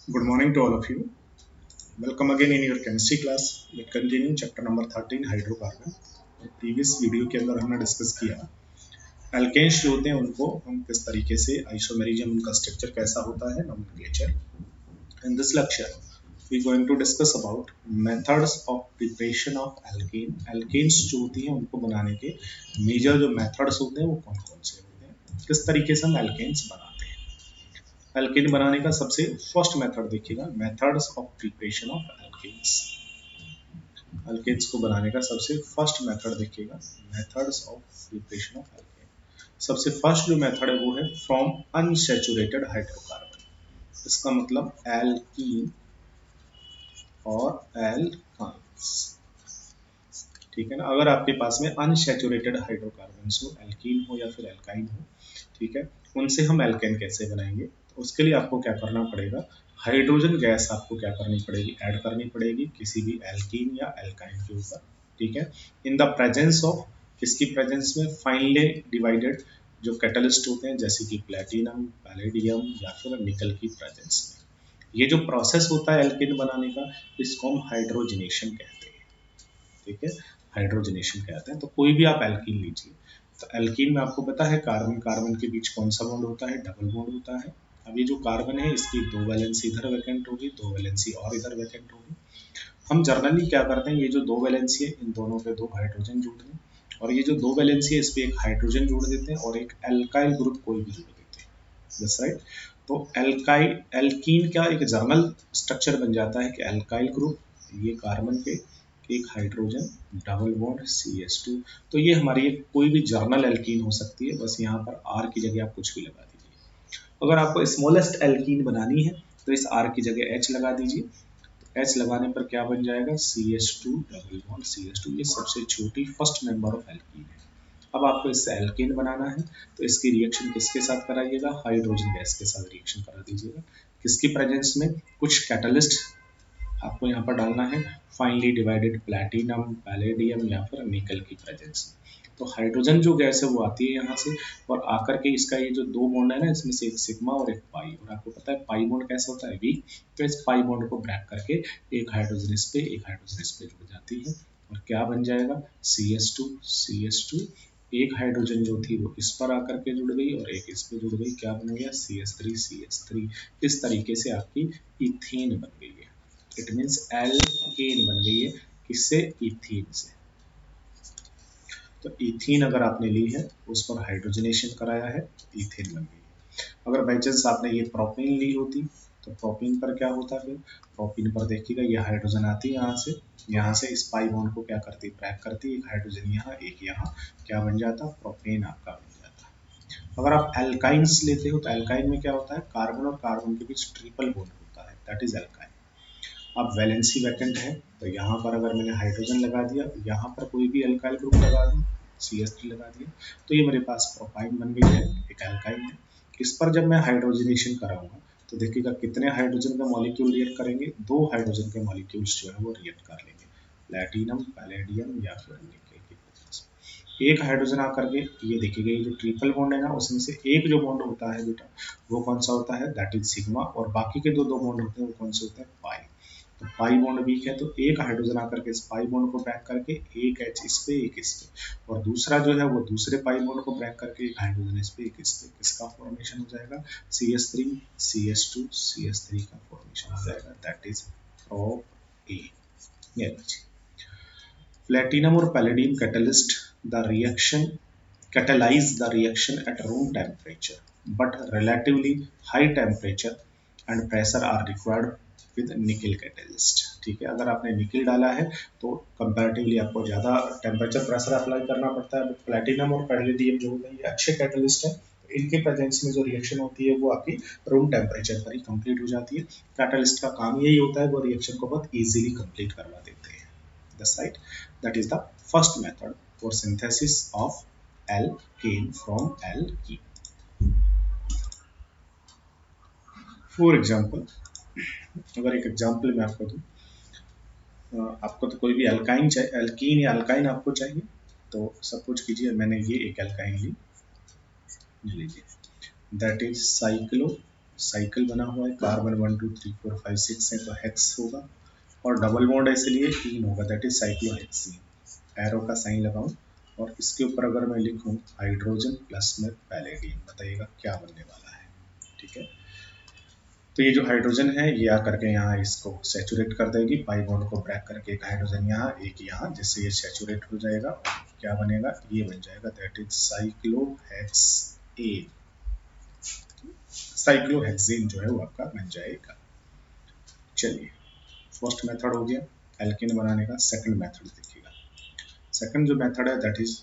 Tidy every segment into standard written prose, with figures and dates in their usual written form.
Good morning to all of you. Welcome again in your chemistry class. We continue chapter number 13 hydrocarbon. Previous video के अंदर हमने discuss किया alkanes जो होते हैं उनको हम किस तरीके से आइसोमेरिज्म, उनका स्ट्रक्चर कैसा होता है, nomenclature. In this lecture we going to discuss about methods of preparation of alkane. Alkanes जो होती हैं उनको बनाने के मेजर जो मेथड्स होते हैं वो कौन कौन से होते हैं, किस तरीके से हम एल्केन्स बनाते हैं। एल्केन बनाने का सबसे फर्स्ट मेथड देखिएगा, methods of preparation of alkanes. Alkenes को बनाने का सबसे फर्स्ट मेथड देखिएगा, methods of preparation of alkene. सबसे फर्स्ट जो मेथड है वो है फ्रॉम अनसैचुरेटेड हाइड्रोकार्बन। इसका मतलब एल्कीन और एल्काइंस, ठीक है ना। अगर आपके पास में अनसैचुरेटेड हाइड्रोकार्बन हो, एल्कीन हो या फिर एल्काइन हो, ठीक है, उनसे हम एल्केन कैसे बनाएंगे। तो उसके लिए आपको क्या करना पड़ेगा, हाइड्रोजन गैस आपको क्या करनी पड़ेगी, ऐड करनी पड़ेगी किसी भी एल्कीन या एल्काइन के ऊपर, ठीक है। इन द प्रेजेंस ऑफ, किसकी प्रेजेंस में, फाइनली डिवाइडेड जो कैटलिस्ट होते हैं जैसे कि प्लेटिनम, पैलेडियम या फिर निकल की प्रेजेंस में। ये जो प्रोसेस होता है एल्केन बनाने का, इसको हम हाइड्रोजनेशन कहते हैं, ठीक है, हाइड्रोजनेशन कहते हैं। तो कोई भी आप एल्कीन लीजिए, तो एल्कीन में आपको पता है कार्बन कार्बन के बीच कौन सा बॉन्ड होता है, डबल बॉन्ड होता है। अब ये जो कार्बन है इसकी दो वैलेंसी इधर वैकेंट होगी, दो वैलेंसी और इधर वैकेंट होगी। हम जनरली क्या करते हैं, ये जो दो वैलेंसी है इन दोनों पे दो हाइड्रोजन जोड़ दें, और ये जो दो वैलेंसी है इस पे एक हाइड्रोजन जोड़ देते हैं और एक एल्काइल ग्रुप कोई भी जोड़ देते हैं, बस राइट। तो एल्काइल एल्कीन का एक जर्नल स्ट्रक्चर बन जाता है कि एल्काइल ग्रुप, ये कार्बन पे एक हाइड्रोजन, डबल बॉन्ड CH2। तो ये हमारी एक कोई भी जर्नल एल्कीन हो सकती है, बस यहाँ पर R की जगह आप कुछ भी लगा दीजिए। अगर आपको स्मॉलेस्ट एल्कीन बनानी है तो इस R की जगह H लगा दीजिए। H लगाने पर क्या बन जाएगा, CH2 डबल बॉन्ड CH2। ये सबसे छोटी फर्स्ट मेंबर ऑफ एल्कीन है। अब आपको इससे एल्केन बनाना है तो इसकी रिएक्शन किसके साथ कराइएगा, हाइड्रोजन गैस के साथ रिएक्शन करा दीजिएगा। किसकी प्रेजेंस में, कुछ कैटलिस्ट आपको यहाँ पर डालना है, फाइनली डिवाइडेड प्लैटिनम, पैलेडियम या फिर निकल की प्रेजेंस में। तो हाइड्रोजन जो गैस है वो आती है यहाँ से और आकर के इसका ये जो दो बॉन्ड है ना, इसमें से एक सिग्मा और एक पाई, और आपको पता है पाई बॉन्ड कैसा होता है, वीक। तो इस पाई बॉन्ड को ब्रेक करके एक हाइड्रोजन इस पे, एक हाइड्रोजन इस पे जुड़ जाती है और क्या बन जाएगा, CH2 CH2। एक हाइड्रोजन जो थी वो इस पर आकर के जुड़ गई और एक इस पे जुड़ गई, क्या बन गया, CH3 CH3। इस तरीके से आपकी इथेन बन गई है। इट मीन्स एल्केन बन गई है, किससे, इथीन से। तो इथीन अगर आपने ली है उस पर हाइड्रोजनेशन कराया है, इथेन बन गई है। अगर बाई चांस आपने ये प्रोपेन ली होती तो प्रोपेन पर क्या होता, फिर प्रोपेन पर देखिएगा ये हाइड्रोजन आती है यहाँ से इस पाई बॉन्ड को क्या करती, ब्रेक करती, एक हाइड्रोजन यहाँ एक यहाँ, क्या बन जाता, प्रोपेन आपका बन जाता। अगर आप एल्काइंस लेते हो तो एल्काइन में क्या होता है, कार्बन और कार्बन के बीच ट्रिपल बॉन्ड होता है, दैट इज एल्काइन। अब वैलेंसी वैकेंट है तो यहाँ पर अगर मैंने हाइड्रोजन लगा दिया, यहाँ पर कोई भी अल्काइल ग्रुप लगा दूँ, CH3 लगा दिया, तो ये मेरे पास प्रोपाइन बन गई है, एक अल्काइल है। इस पर जब मैं हाइड्रोजनेशन कराऊंगा तो देखिएगा कितने हाइड्रोजन का मॉलिक्यूल रिएक्ट करेंगे, दो हाइड्रोजन के मॉलिक्यूल्स जो है वो रिएक्ट कर लेंगे, प्लैटिनम, पैलेडियम या फिर निकल की प्रेजेंस में। एक हाइड्रोजन आकर के, ये देखिएगा ये जो ट्रिपल बॉन्ड है ना, उसमें से एक जो बॉन्ड होता है बेटा वो कौन सा होता है, दैट इज सिग्मा, और बाकी के दो दो बॉन्ड होते हैं वो कौन से होते हैं, पाई। तो पाई बॉन्ड वीक है तो एक हाइड्रोजन आकर के इस पाई बॉन्ड को ब्रेक करके एक H इस पे एक इस पे, और दूसरा जो है वो दूसरे पाई बॉन्ड को ब्रेक करके एक हाइड्रोजन इस पे एक इस पे, किसका फॉर्मेशन हो जाएगा, CH3 CH2 CH3 का फॉर्मेशन हो जाएगा, that is prop A. Platinum और palladium catalyst the reaction catalyze the reaction at room temperature, but relatively high temperature and pressure are required with nickel catalyst। ठीक है, अगर आपने निकल डाला है तो कंपैरेटिवली आपको ज़्यादा टेम्परेचर प्रेशर अप्लाई करना पड़ता है, बट प्लेटिनम और पैलेडियम जो होते हैं ये अच्छे कैटलिस्ट है, इनके प्रेजेंस में जो रिएक्शन होती है वो आपकी रूम टेम्परेचर पर ही कंप्लीट हो जाती है। कैटलिस्ट का काम यही होता है, वो रिएक्शन को बहुत इजीली कंप्लीट करवा देते हैं। That's right. That is the first method for synthesis of alkane from alkene। For example, अगर एक एग्जांपल मैं आपको दूं, आपको तो कोई भी अल्काइन चाहिए, एल्कीन या अल्काइन आपको चाहिए, तो सपोज कीजिए मैंने ये एक अल्काइन ली, लीजिए, दैट इज साइक्लो साइकिल बना हुआ है, कार्बन 1 2 3 4 5 6 है तो हेक्स होगा, और डबल बॉन्ड है इसलिए 3 होगा, दैट इज साइक्लोहेक्सीन। एरो का साइन लगाऊं और इसके ऊपर अगर मैं लिखूं हाइड्रोजन प्लस में पैलेडियम, बताइएगा क्या बनने वाला है। ठीक है, तो ये जो हाइड्रोजन है ये आकर के यहाँ इसको सेचुरेट कर देगी, पाई बॉन्ड को ब्रेक करके एक हाइड्रोजन यहाँ एक यहाँ, जिससे ये सेचुरेट हो जाएगा। क्या बनेगा, ये बन जाएगा, दैट इज साइक्लोहेक्सेन। साइक्लोहेक्सेन जो है वो आपका बन जाएगा। चलिए, फर्स्ट मेथड हो गया एल्केन बनाने का। सेकंड मेथड देखिएगा, सेकंड जो मेथड है that is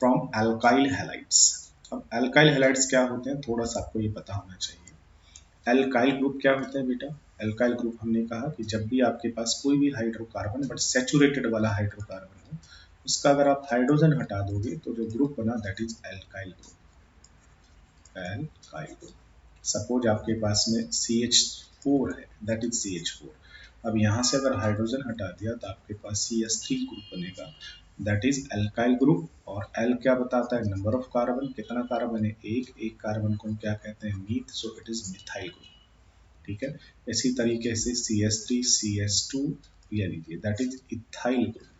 from alkyl halides. अब एल्काइल हैलाइड्स क्या होते हैं, थोड़ा सा आपको ये पता होना चाहिए। एल्काइल ग्रुप क्या होता है बेटा, एल्काइल ग्रुप हमने कहा कि जब भी आपके पास कोई भी हाइड्रोकार्बन बट सैचुरेटेड वाला हाइड्रोकार्बन हो, उसका अगर आप हाइड्रोजन हटा दोगे तो जो ग्रुप बना that is alkyl group. Alkyl group, suppose आपके पास में CH4 है, दैट इज CH4। अब यहाँ से अगर हाइड्रोजन हटा दिया तो आपके पास CH3 ग्रुप बनेगा, दैट इज एल्काइल ग्रुप। और एल क्या बताता है, नंबर ऑफ कार्बन, कितना कार्बन है, एक कार्बन को हम क्या कहते हैं, myth, so it is methyl group. ठीक है, इसी तरीके से CH3 CH2 ये लीजिए, दैट इज इथाइल ग्रुप,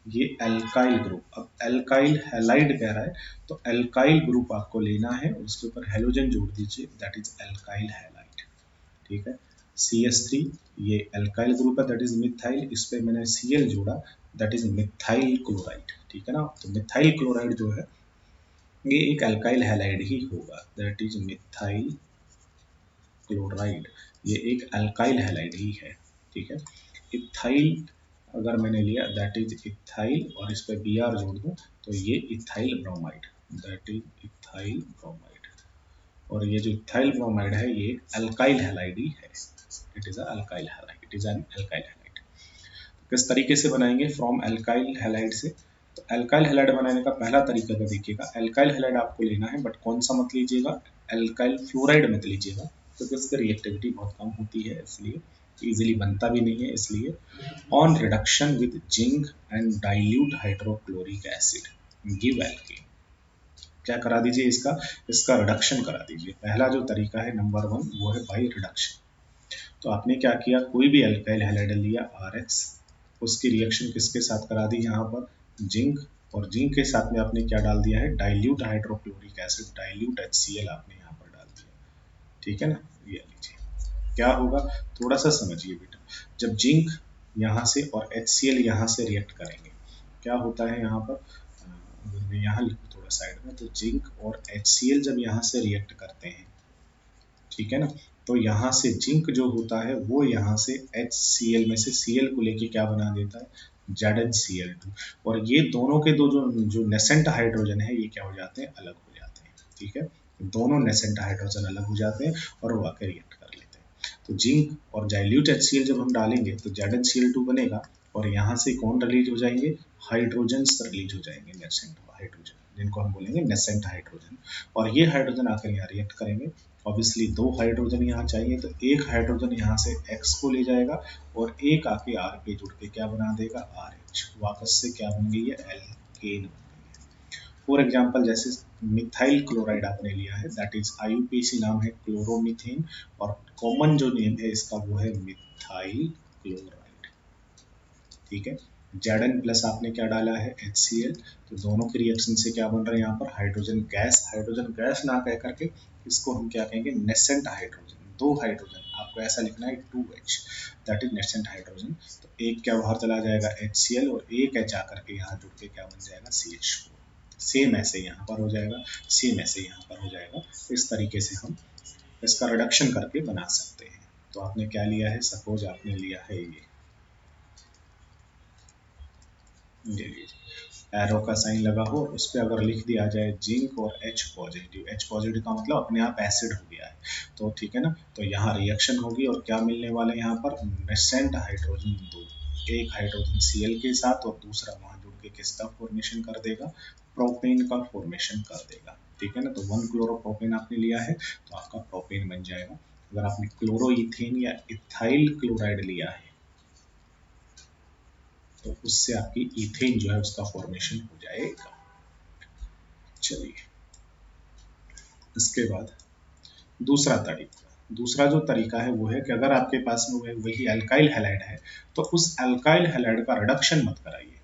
ये एल्काइल ग्रुप। अब एल्काइल हैलाइड कह रहा है तो एल्काइल ग्रुप आपको लेना है, उसके ऊपर हेलोजन जोड़ दीजिए, दैट इज एल्काइल हैलाइड। ठीक है, CH3 ये एल्काइल ग्रुप है, दैट इज मिथाइल, इस पे मैंने Cl जोड़ा, दैट इज मिथाइल क्लोराइड। ठीक है ना, तो मिथाइल क्लोराइड जो है ये एक एल्काइल हैलाइड ही होगा, दैट इज मिथाइल क्लोराइड, ये एक अल्काइल हैलाइड ही है। ठीक है, इथाइल अगर मैंने लिया दैट इज इथाइल और इस पे Br जोड़ दूं तो ये ethyl bromide, that is ethyl bromide. और ये जो इथाइल ब्रोमाइड है ये अल्काइल हैलाइड ही है, it is alkyl halide, it is an alkyl halide. किस तरीके से बनाएंगे, फ्रॉम अल्काइल हैलाइड से। तो अल्काइल हैलाइड बनाने का पहला तरीका तो देखिएगा, अल्काइल हैलाइड आपको लेना है बट कौन सा मत लीजिएगा, अल्काइल फ्लोराइड मत लीजिएगा, क्योंकि उसकी रिएक्टिविटी बहुत कम होती है, इसलिए इजीली बनता भी नहीं है। इसलिए on reduction with zinc and dilute hydrochloric acid give alkane, क्या करा दीजिए, इसका इसका रिडक्शन करा दीजिए। पहला जो तरीका है नंबर 1 वो है बाई रिडक्शन। तो आपने क्या किया, कोई भी अल्काइल हैलाइड लिया RX, उसकी रिएक्शन किसके साथ करा दी, यहाँ पर जिंक, और जिंक के साथ में आपने क्या डाल दिया है, dilute hydrochloric acid, dilute HCl आपने यहाँ पर डाल दिया। ठीक है ना, ये लीजिए, क्या होगा, थोड़ा सा समझिए बेटा, जब जिंक यहाँ से और HCl यहाँ से रिएक्ट करेंगे, क्या होता है यहाँ पर, अगर मैं यहाँ लिखूँ थोड़ा साइड में, तो जिंक और HCl जब यहाँ से रिएक्ट करते हैं, ठीक है ना, तो यहाँ से जिंक जो होता है वो यहाँ से HCl में से Cl को लेके क्या बना देता है, ZnCl2, और ये दोनों के दो जो जो नेसेंट हाइड्रोजन है ये क्या हो जाते हैं, अलग हो जाते हैं। ठीक है, दोनों नेसेंट हाइड्रोजन अलग हो जाते हैं और वो आकर रिएक्ट कर लेते हैं। तो जिंक और डाइल्यूट HCl जब हम डालेंगे तो ZnCl2 बनेगा, और यहाँ से कौन रिलीज हो जाएंगे, हाइड्रोजन रिलीज हो जाएंगे, नेसेंट हाइड्रोजन, जिनको हम बोलेंगे नेसेंट हाइड्रोजन। और ये हाइड्रोजन आकर यहाँ रिएक्ट करेंगे, ऑब्वियसली दो हाइड्रोजन यहाँ चाहिए तो एक हाइड्रोजन यहाँ से X को ले जाएगा और एक आके R पे जुड़ के क्या बना देगा, RH, वापस से क्या बन गई है, एल्केन बन गई है। फॉर एग्जाम्पल जैसे मिथाइल क्लोराइड आपने लिया है, दैट इज IUPAC नाम है क्लोरोमीथेन, और कॉमन जो नेम है इसका वो है मिथाइल क्लोराइड। ठीक है, Zn प्लस आपने क्या डाला है, HCl, तो दोनों के रिएक्शन से क्या बन रहा है यहाँ पर, हाइड्रोजन गैस। हाइड्रोजन गैस ना कह करके इसको हम क्या कहेंगे, नेसेंट हाइड्रोजन, दो हाइड्रोजन, आपको ऐसा लिखना है 2H, that is nascent hydrogen. तो एक क्या बाहर चला जाएगा HCl, और एक H आकर के यहाँ जुड़ के क्या बन जाएगा, CH4। सेम ऐसे यहाँ पर हो जाएगा, सेम ऐसे यहाँ पर हो जाएगा। इस तरीके से हम इसका रिडक्शन करके बना सकते हैं। तो आपने क्या लिया है, सपोज आपने लिया है ये एरो का साइन लगा हो, उस पर अगर लिख दिया जाए जिंक और H पॉजिटिव, H पॉजिटिव का मतलब अपने आप एसिड हो गया है, तो ठीक है ना, तो यहाँ रिएक्शन होगी और क्या मिलने वाला है यहाँ पर, नेसेंट हाइड्रोजन दो, एक हाइड्रोजन Cl के साथ और दूसरा वहां जुड़ के किसका फॉर्मेशन कर देगा, प्रोपेन का फॉर्मेशन कर देगा। ठीक है ना, तो 1 क्लोरोप्रोपेन आपने लिया है तो आपका प्रोपेन बन जाएगा। अगर आपने क्लोरोइथेन या इथाइल क्लोराइड लिया है तो उससे आपकी इथेन जो है उसका फॉर्मेशन हो जाएगा। चलिए, इसके बाद दूसरा जो तरीका है वो है कि अगर आपके पास में वही अल्काइल हैलाइड है तो उस अल्काइल हैलाइड का रिडक्शन मत कराइए।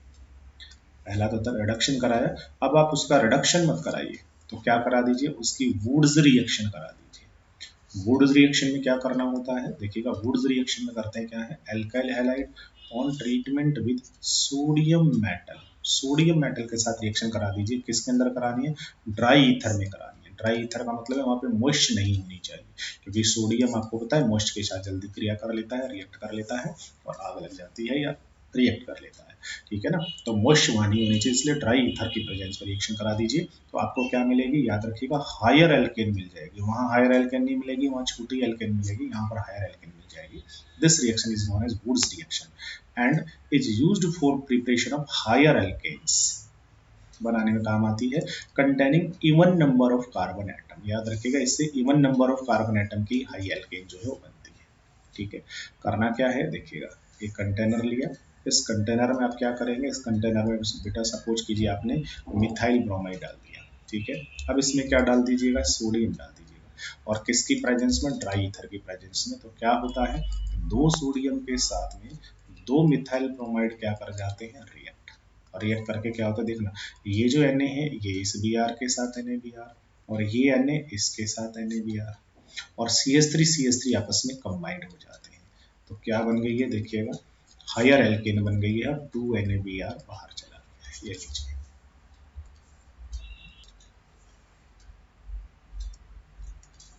पहला तो था रिडक्शन कराया, अब आप उसका रिडक्शन मत कराइए, तो क्या करा दीजिए, उसकी वुड्स रिएक्शन करा दीजिए। वुड्स रिएक्शन में क्या करना होता है, देखिएगा वुड्स रिएक्शन में करते हैं क्या है, alkyl halide on treatment with sodium metal, sodium metal के साथ रिएक्शन करा दीजिए। किसके अंदर करानी है, ड्राई ईथर में करानी है। ड्राई ईथर का मतलब है वहाँ पे मॉइस्ट नहीं होनी चाहिए, क्योंकि सोडियम आपको पता है मॉइस्ट के साथ जल्दी क्रिया कर लेता है, रिएक्ट कर लेता है और आग लग जाती है या रिएक्ट कर लेता है, ठीक है ना। तो मॉइस्ट वहाँ नहीं होनी चाहिए, इसलिए ड्राई ईथर की प्रेजेंस में रिएक्शन करा दीजिए। तो आपको क्या मिलेगी, याद रखिएगा हायर एल्केन मिल जाएगी। वहाँ हायर एल्केन नहीं मिलेगी, वहाँ छोटी एल्केन मिलेगी, यहाँ पर हायर एल्केन मिल जाएगी। This reaction is known as Wurtz reaction and is used for preparation of higher alkanes, बनाने में काम आती है, containing even number of carbon atom. याद रखिएगा इससे even number of carbon atom की हाई एल्केन जो है वो बनती है, ठीक है। करना क्या है, देखिएगा एक कंटेनर लिया, इस कंटेनर में आप क्या करेंगे, इस कंटेनर में बेटा सपोज कीजिए आपने मिथाइल ब्रोमाइड डाल दिया, ठीक है। अब इसमें क्या डाल दीजिएगा, सोडियम डाल दीजिएगा, और किसकी प्रेजेंस में, ड्राई ईथर की प्रेजेंस में। तो क्या होता है, दो सोडियम के साथ में दो मिथाइल ब्रोमाइड क्या कर जाते हैं, रिएक्ट, और रिएक्ट करके क्या होता है, देखना ये जो Na है ये इस Br के साथ NaBr, और ये Na इसके साथ NaBr, और CH3 आपस में कंबाइंड हो जाते हैं। तो क्या बन गई है, देखिएगा हायर एल्केन बन गई है, 2NaBr बाहर चला गया है, ये लीजिए,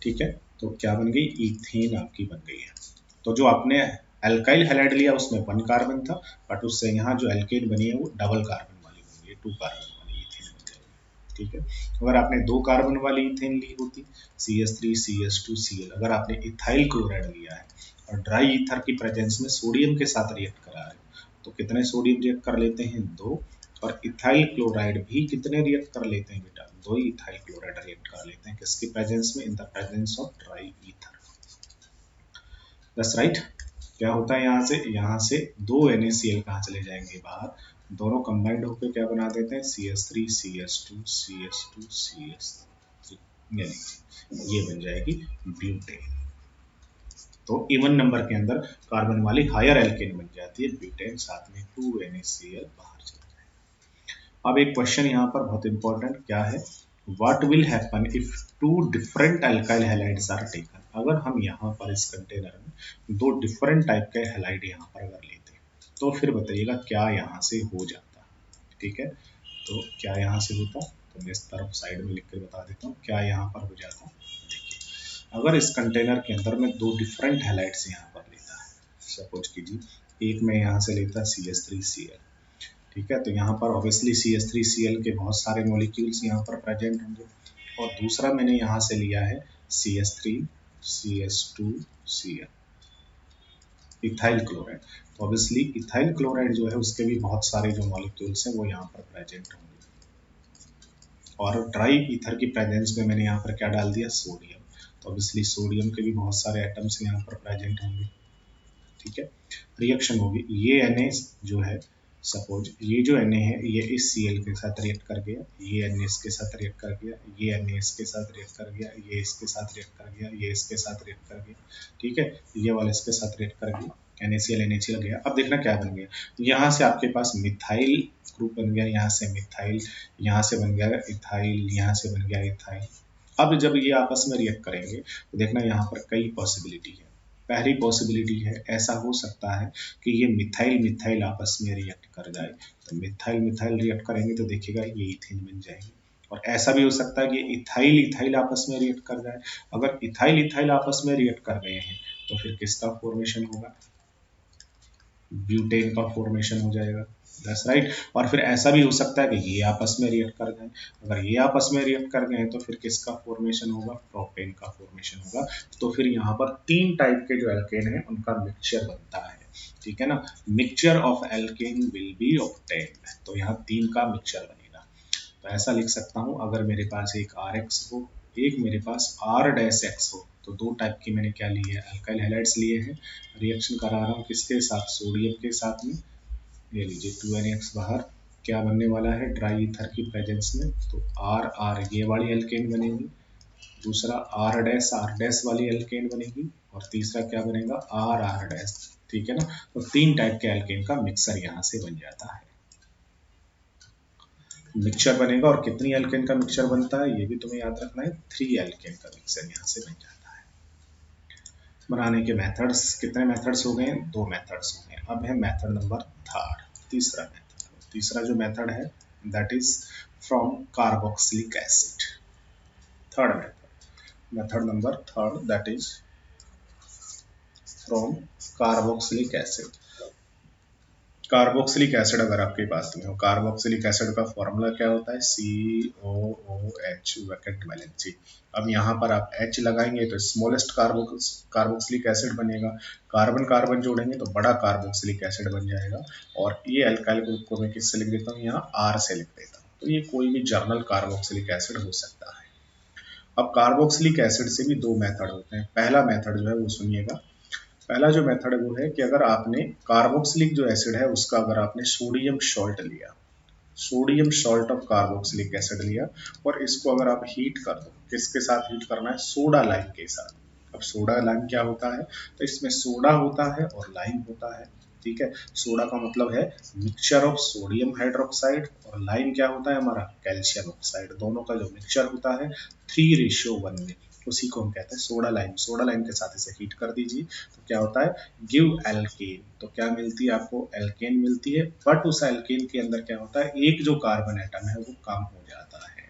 ठीक है। तो क्या बन गई, इथेन आपकी बन गई है। तो जो आपने अल्काइल हैलाइड लिया उसमें 1 कार्बन था, बट उससे यहाँ जो एल्केन बनी है वो डबल कार्बन वाली बन गई है, 2 कार्बन वाली इथेन बन जाएगी, ठीक है। अगर आपने 2 कार्बन वाली इथेन ली होती, CH3CH2Cl, अगर आपने इथाइल क्लोराइड लिया है और ड्राई ईथर की प्रेजेंस में सोडियम के साथ रिएक्ट करा रहे हो, तो कितने सोडियम रिएक्ट कर लेते हैं, 2, और इथाइल क्लोराइड भी कितने रिएक्ट कर लेते हैं बेटा, 2 ही इथाइल क्लोराइड रिएक्ट कर लेते हैं, किसकी प्रेजेंस में, in the presence of dry ether. That's right. क्या होता है, यहाँ से 2 NaCl कहाँ चले जाएंगे, बाहर, दोनों कंबाइंड होकर क्या बना देते हैं, CH3CH2CH2CH3, ये बन जाएगी ब्यूटेन। तो इवन नंबर के अंदर कार्बन वाली हायर एल्केन बन जाती है ब्यूटेन, साथ में 2NaCl बाहर चला जाएगा। अब एक क्वेश्चन यहाँ पर बहुत इंपॉर्टेंट क्या है, what will happen if two different alkyl halides are taken. अगर हम यहाँ पर इस कंटेनर में दो डिफरेंट टाइप के हैलाइड यहाँ पर अगर लेते हैं, तो फिर बताइएगा क्या यहाँ से हो जाता, ठीक है। तो क्या यहाँ से होता, तो मैं इस तरफ साइड में लिख कर बता देता हूँ क्या यहाँ पर हो जाता। देखिए अगर इस कंटेनर के अंदर मैं दो डिफरेंट हैलाइड्स यहाँ पर लेता है, सपोज कीजिए एक मैं यहाँ से लेता CH3Cl, ठीक है। तो यहाँ पर ऑब्वियसली CH3Cl के बहुत सारे मॉलिक्यूल्स यहाँ पर प्रेजेंट होंगे, और दूसरा मैंने यहाँ से लिया है CH3CH2Cl, इथाइल क्लोराइड। तो ऑब्वियसली इथाइल क्लोराइड जो है उसके भी बहुत सारे जो मॉलिक्यूल्स हैं वो यहाँ पर प्रेजेंट होंगे, और ड्राई ईथर की प्रेजेंस में मैंने यहाँ पर क्या डाल दिया, सोडियम। तो ऑब्वियसली सोडियम के भी बहुत सारे एटम्स यहाँ पर प्रेजेंट होंगे, ठीक है। रिएक्शन होगी, ये Na जो है, सपोज ये जो Na है ये इस Cl के साथ रिएक्ट कर गया, ये Na इसके साथ रिएक्ट कर गया, ये Na इसके साथ रिएक्ट कर गया, ये इसके साथ रिएक्ट कर गया, ये इसके साथ रिएक्ट कर गया, ठीक है। ये वाला इसके साथ रिएक्ट कर गया, NaCl NaCl गया। अब देखना क्या बन गया, यहाँ से आपके पास मिथाइल ग्रुप बन गया, यहाँ से मिथाइल, यहाँ से बन गया इथाइल, यहाँ से बन गया इथाइल। अब जब ये आपस में रिएक्ट करेंगे तो देखना यहाँ पर कई पॉसिबिलिटी है। पहली पॉसिबिलिटी है, ऐसा हो सकता है कि ये मिथाइल मिथाइल आपस में रिएक्ट कर जाए, तो मिथाइल मिथाइल रिएक्ट करेंगे तो देखिएगा ये इथेन बन जाएगी। और ऐसा भी हो सकता है कि इथाइल इथाइल आपस में रिएक्ट कर जाए। अगर इथाइल इथाइल आपस में रिएक्ट कर गए हैं तो फिर किसका फॉर्मेशन होगा, ब्यूटेन का फॉर्मेशन हो जाएगा, दैट्स राइट। और फिर ऐसा भी हो सकता है कि ये आपस में रिएक्ट कर गए, अगर ये आपस में रिएक्ट कर गए तो फिर किसका फॉर्मेशन होगा, प्रोपेन का फॉर्मेशन होगा। तो फिर यहाँ पर 3 टाइप के जो एल्केन है उनका मिक्सचर बनता है, ठीक है ना। Mixture of alkene will be obtained, तो यहाँ 3 का मिक्सचर बनेगा। तो ऐसा लिख सकता हूँ, अगर मेरे पास एक RX हो, एक मेरे पास R-X हो, तो 2 टाइप की मैंने क्या ली है, अल्काइल हैलाइड्स लिए हैं, रिएक्शन करा रहा हूँ किसके साथ, सोडियम के साथ में, ये लीजिए 2NX बाहर, क्या बनने वाला है, ड्राई ईथर की प्रेजेंस में, तो R R ये वाली एल्केन बनेगी, दूसरा आर डैश वाली एल्केन बनेगी, और तीसरा क्या बनेगा, आर आर डैश। ठीक है ना, तो 3 टाइप के एल्केन का मिक्सर यहाँ से बन जाता है, मिक्सचर बनेगा। और कितनी एल्केन का मिक्सचर बनता है ये भी तुम्हें याद रखना है, 3 एल्केन का मिक्सचर यहाँ से बन जाता है। बनाने के मेथड्स, कितने मेथड्स हो गए, 2 मेथड्स हो गए। अब है मेथड नंबर 3, तीसरा मेथड। तीसरा जो मेथड है that is from carboxylic acid. Third method number 3 that is from carboxylic acid. Carboxylic acid अगर आपके पास में हो, कार्बोक्सिलिक एसिड का फॉर्मूला क्या होता है, COOH वैकेंट वैलेंसी। अब यहाँ पर आप H लगाएंगे तो स्मॉलेस्ट कार्बोक्सिलिक एसिड बनेगा, कार्बन कार्बन जोड़ेंगे तो बड़ा कार्बोक्सिलिक एसिड बन जाएगा। और ये अल्काइल ग्रुप को मैं किससे लिख देता हूँ, यहाँ R से लिख देता हूँ। तो ये कोई भी जर्नल कार्बोक्सिलिक एसिड हो सकता है। अब कार्बोक्सिलिक एसिड से भी 2 मेथड होते हैं। पहला मेथड जो है वो सुनिएगा, पहला जो मेथड है वो है कि अगर आपने कार्बोक्सिलिक जो एसिड है उसका अगर आपने सोडियम सॉल्ट लिया, sodium salt of carboxylic acid लिया, और इसको अगर आप हीट कर दो, किसके साथ हीट करना है, सोडा लाइम के साथ। अब सोडा लाइम क्या होता है, तो इसमें सोडा होता है और लाइम होता है। ठीक है, सोडा का मतलब है मिक्सचर ऑफ सोडियम हाइड्रोक्साइड, और लाइम क्या होता है हमारा, कैल्शियम ऑक्साइड। दोनों का जो मिक्सचर होता है 3:1 में, उसी को हम कहते हैं सोडा लाइम। सोडा लाइम के साथ इसे हीट कर दीजिए तो क्या होता है, गिव एल्केन। तो क्या मिलती है आपको, एल्केन मिलती है। बट उस एल्केन के अंदर क्या होता है, एक जो कार्बन एटम है वो कम हो जाता है,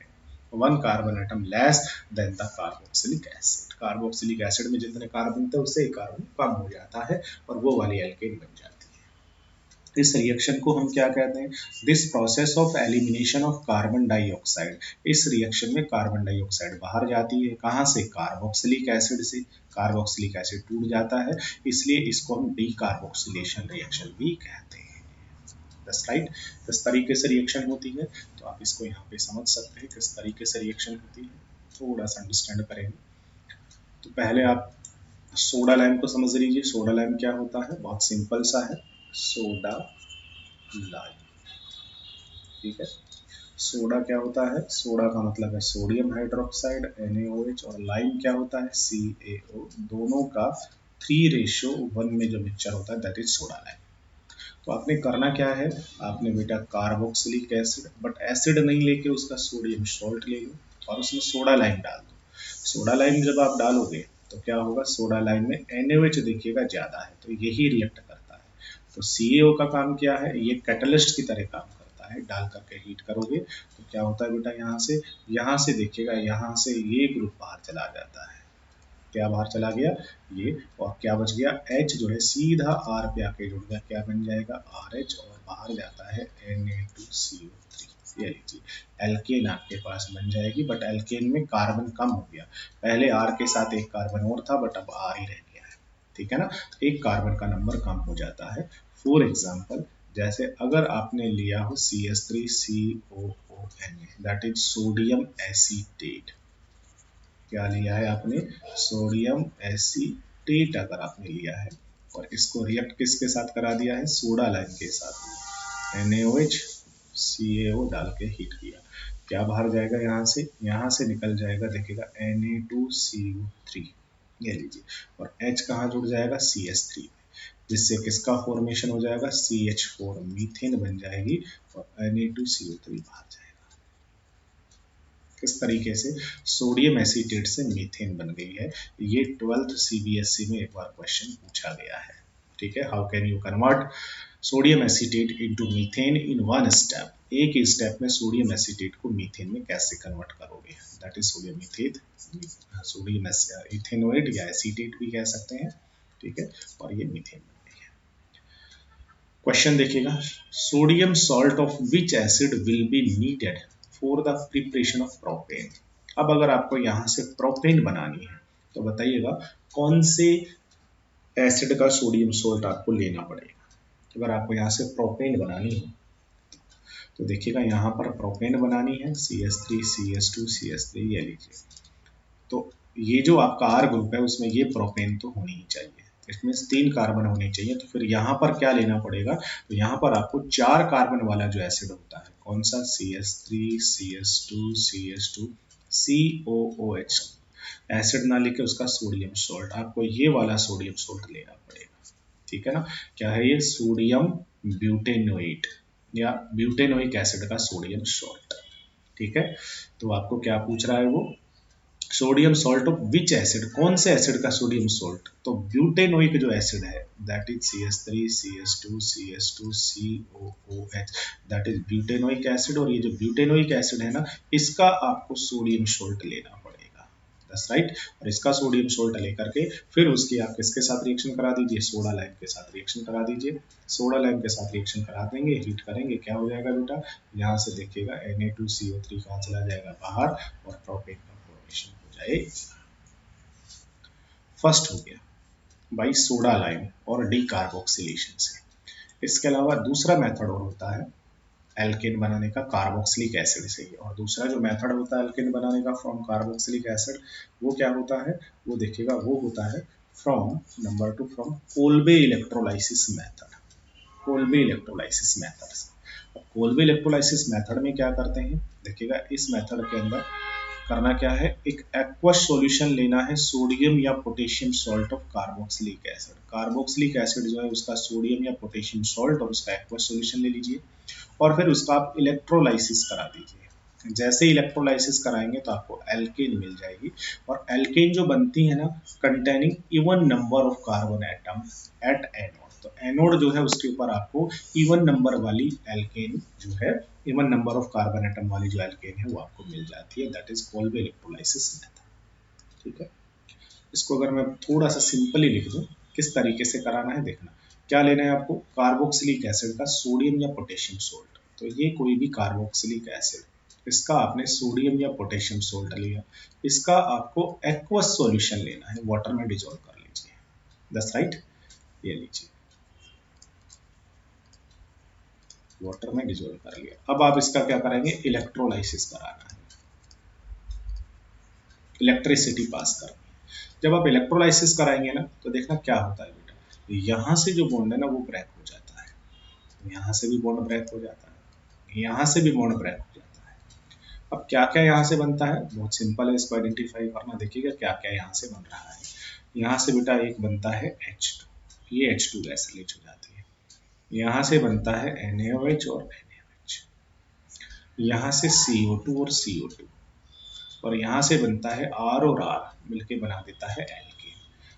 1 carbon atom less than the carboxylic acid. Carboxylic acid में जितने कार्बन थे उससे एक कार्बन कम हो जाता है और वो वाली एल्केन बन जाती है। इस रिएक्शन को हम क्या कहते हैं, this process of elimination of carbon dioxide. इस रिएक्शन में कार्बन डाइऑक्साइड बाहर जाती है, कहाँ से, कार्बोक्सिलिक एसिड से। कार्बोक्सिलिक एसिड टूट जाता है, इसलिए इसको हम डीकार्बोक्सिलेशन रिएक्शन भी कहते हैं। दैट्स राइट, किस तरीके से रिएक्शन होती है, तो आप इसको यहाँ पे समझ सकते हैं किस तरीके से रिएक्शन होती है, थोड़ा सा अंडरस्टैंड करेंगे। तो पहले आप सोडा लाइम को समझ लीजिए। सोडा लाइम क्या होता है, बहुत सिंपल सा है, सोडा लाइम। ठीक है, सोडा क्या होता है, सोडा का मतलब है सोडियम हाइड्रोक्साइड NaOH, और लाइम क्या होता है, CaO। दोनों का 3:1 में जो मिक्सचर होता है दैट इज सोडा लाइम। तो आपने करना क्या है, आपने बेटा कार्बोक्सिलिक एसिड, बट एसिड नहीं लेके उसका सोडियम सॉल्ट ले लो और उसमें सोडा लाइम डाल दो। सोडा लाइम जब आप डालोगे तो क्या होगा, सोडा लाइम में NaOH देखिएगा ज्यादा है, तो यही रिएक्ट करता है। तो CaO का काम क्या है, ये कैटलिस्ट की तरह काम करता है। डाल करके हीट करोगे तो क्या होता है बेटा, यहाँ से देखिएगा, यहाँ से ये ग्रुप बाहर चला जाता है। क्या बाहर चला गया ये, और क्या बच गया, H जो है सीधा R पे आके जुड़ गया, क्या बन जाएगा, RH, और बाहर जाता है Na2CO3। ये लीजिए एल्केन आपके पास बन जाएगी, बट एल्केन में कार्बन कम हो गया। पहले R के साथ एक कार्बन और था, बट अब R ही रह गया है। ठीक है ना, एक कार्बन का नंबर कम हो जाता है। फॉर एग्जाम्पल, जैसे अगर आपने लिया हो CH3COONA, that is sodium acetate. क्या लिया है आपने, सोडियम एसीटेट अगर आपने लिया है, और इसको रिएक्ट किसके साथ करा दिया है, सोडा लाइम के साथ, NaOH CaO डाल के हीट किया, क्या बाहर जाएगा, यहाँ से निकल जाएगा, देखिएगा Na2CO3। ये लीजिए, और H कहाँ जुड़ जाएगा, CH3 में, जिससे किसका फॉर्मेशन हो जाएगा, CH4 मीथेन बन जाएगी, और Na2CO3 बाहर जाएगा। किस तरीके से सोडियम एसीटेट से मीथेन बन गई है, ये 12th CBSE में एक बार क्वेश्चन पूछा गया है। ठीक है, how can you convert sodium acetate into methane in 1 step. एक ही स्टेप में सोडियम एसीटेट को मीथेन में कैसे कन्वर्ट करोगे, that is sodium methate, sodium ethanoate या एसीटेट भी कह सकते हैं। ठीक है, और ये मीथेन बन गई है। क्वेश्चन देखिएगा, sodium salt of which acid will be needed for the preparation of propane. अब अगर आपको यहाँ से प्रोपेन बनानी है तो बताइएगा कौन से एसिड का सोडियम सॉल्ट आपको लेना पड़ेगा। अगर आपको यहाँ से प्रोपेन बनानी हो तो देखिएगा, यहाँ पर प्रोपेन बनानी है, CH3 CH2 CH3 ये लीजिए। तो ये जो आपका R ग्रुप है उसमें ये प्रोपेन तो होनी ही चाहिए, इसमें 3 कार्बन होने चाहिए। तो फिर यहाँ पर क्या लेना पड़ेगा, तो यहाँ पर आपको 4 कार्बन वाला जो एसिड होता है, कौन सा, CH3 CH2 CH2 COOH। Acid ना लिखे उसका सोडियम सॉल्ट, आपको ये वाला सोडियम सॉल्ट लेना पड़ेगा, ठीक है ना। क्या है ये? सोडियम ब्यूटेनोइट या ब्यूटेनोइक एसिड का सोडियम सॉल्ट, ठीक है। तो आपको क्या पूछ रहा है वो? Sodium salt of which acid, कौन से एसिड का सोडियम सॉल्ट? तो ब्यूटेनोइक जो एसिड है that is CH3CH2CH2COOH, that is butanoic acid. और ये जो ब्यूटेनोइक एसिड है ना, इसका आपको सोडियम सॉल्ट लेना पड़ेगा, दैट्स राइट। और इसका सोडियम सॉल्ट लेकर के फिर उसकी आप किसके साथ रिएक्शन करा दीजिए? सोडा लाइम के साथ रिएक्शन करा दीजिए। सोडा लाइम के साथ रिएक्शन करा देंगे, हीट करेंगे, क्या हो जाएगा बेटा? यहाँ से देखिएगा Na2CO3 कहाँ चला जाएगा? बाहर, और प्रोपेन का फॉर्मेशन हो जाए। फर्स्ट हो गया बाई सोडा लाइम और डीकार्बोक्सिलेशन से। इसके अलावा दूसरा मेथड और होता है एल्केन बनाने का कार्बोक्सिलिक एसिड से ही। और दूसरा जो मेथड होता है एल्केन बनाने का फ्रॉम कार्बोक्सिलिक एसिड, वो क्या होता है? वो देखिएगा, वो होता है from number 2 from Kolbe electrolysis method. Kolbe electrolysis method. अब कोल्बे इलेक्ट्रोलाइसिस मेथड में क्या करते हैं? देखिएगा, इस मेथड के अंदर करना क्या है? एक एक्वस सॉल्यूशन लेना है सोडियम या potassium salt of carboxylic acid. Carboxylic acid जो है उसका सोडियम या पोटेशियम सॉल्ट और उसका एक्वस सॉल्यूशन ले लीजिए, और फिर उसका आप इलेक्ट्रोलाइसिस करा दीजिए। जैसे इलेक्ट्रोलाइसिस कराएंगे तो आपको एल्केन मिल जाएगी। और एल्केन जो बनती है ना, containing even number of carbon atom at anode. तो एनोड जो है उसके ऊपर आपको इवन नंबर वाली एल्केन जो है, even number of carbon atom वाली जो एल्केन है वो आपको मिल जाती है, that is Kolbe electrolysis method, ठीक है। इसको अगर मैं थोड़ा सा सिंपली लिख दूं, किस तरीके से कराना है देखना। क्या लेना है आपको? कार्बोक्सिलिक एसिड का सोडियम या पोटेशियम सोल्ट। तो ये कोई भी कार्बोक्सिलिक एसिड, इसका आपने सोडियम या पोटेशियम सोल्ट लिया, इसका आपको एक्वस सॉल्यूशन लेना है, वाटर में डिजोल्व कर लीजिए, दैट्स राइट। ये लीजिए, वाटर में डिजोल्व कर लिया। अब आप इसका क्या करेंगे? इलेक्ट्रोलाइसिस कराना है, इलेक्ट्रिसिटी पास करनी है। जब आप इलेक्ट्रोलाइसिस कराएंगे ना, तो देखना क्या होता है बेटा, यहाँ से जो बॉन्ड है ना वो ब्रेक हो जाता है, यहाँ से भी बॉन्ड ब्रेक हो जाता है, यहाँ से भी बॉन्ड ब्रेक हो जाता है। अब क्या क्या यहाँ से बनता है? बहुत सिंपल है इसको आइडेंटिफाई करना। देखिएगा क्या क्या यहाँ से बन रहा है। यहाँ से बेटा एक बनता है H2, ये H2 गैस रिलीज हो जाती है। यहाँ से बनता है NaOH और NaOH, यहाँ से CO2 और CO2, और यहाँ से बनता है R और R मिलके बना देता है एल्केन।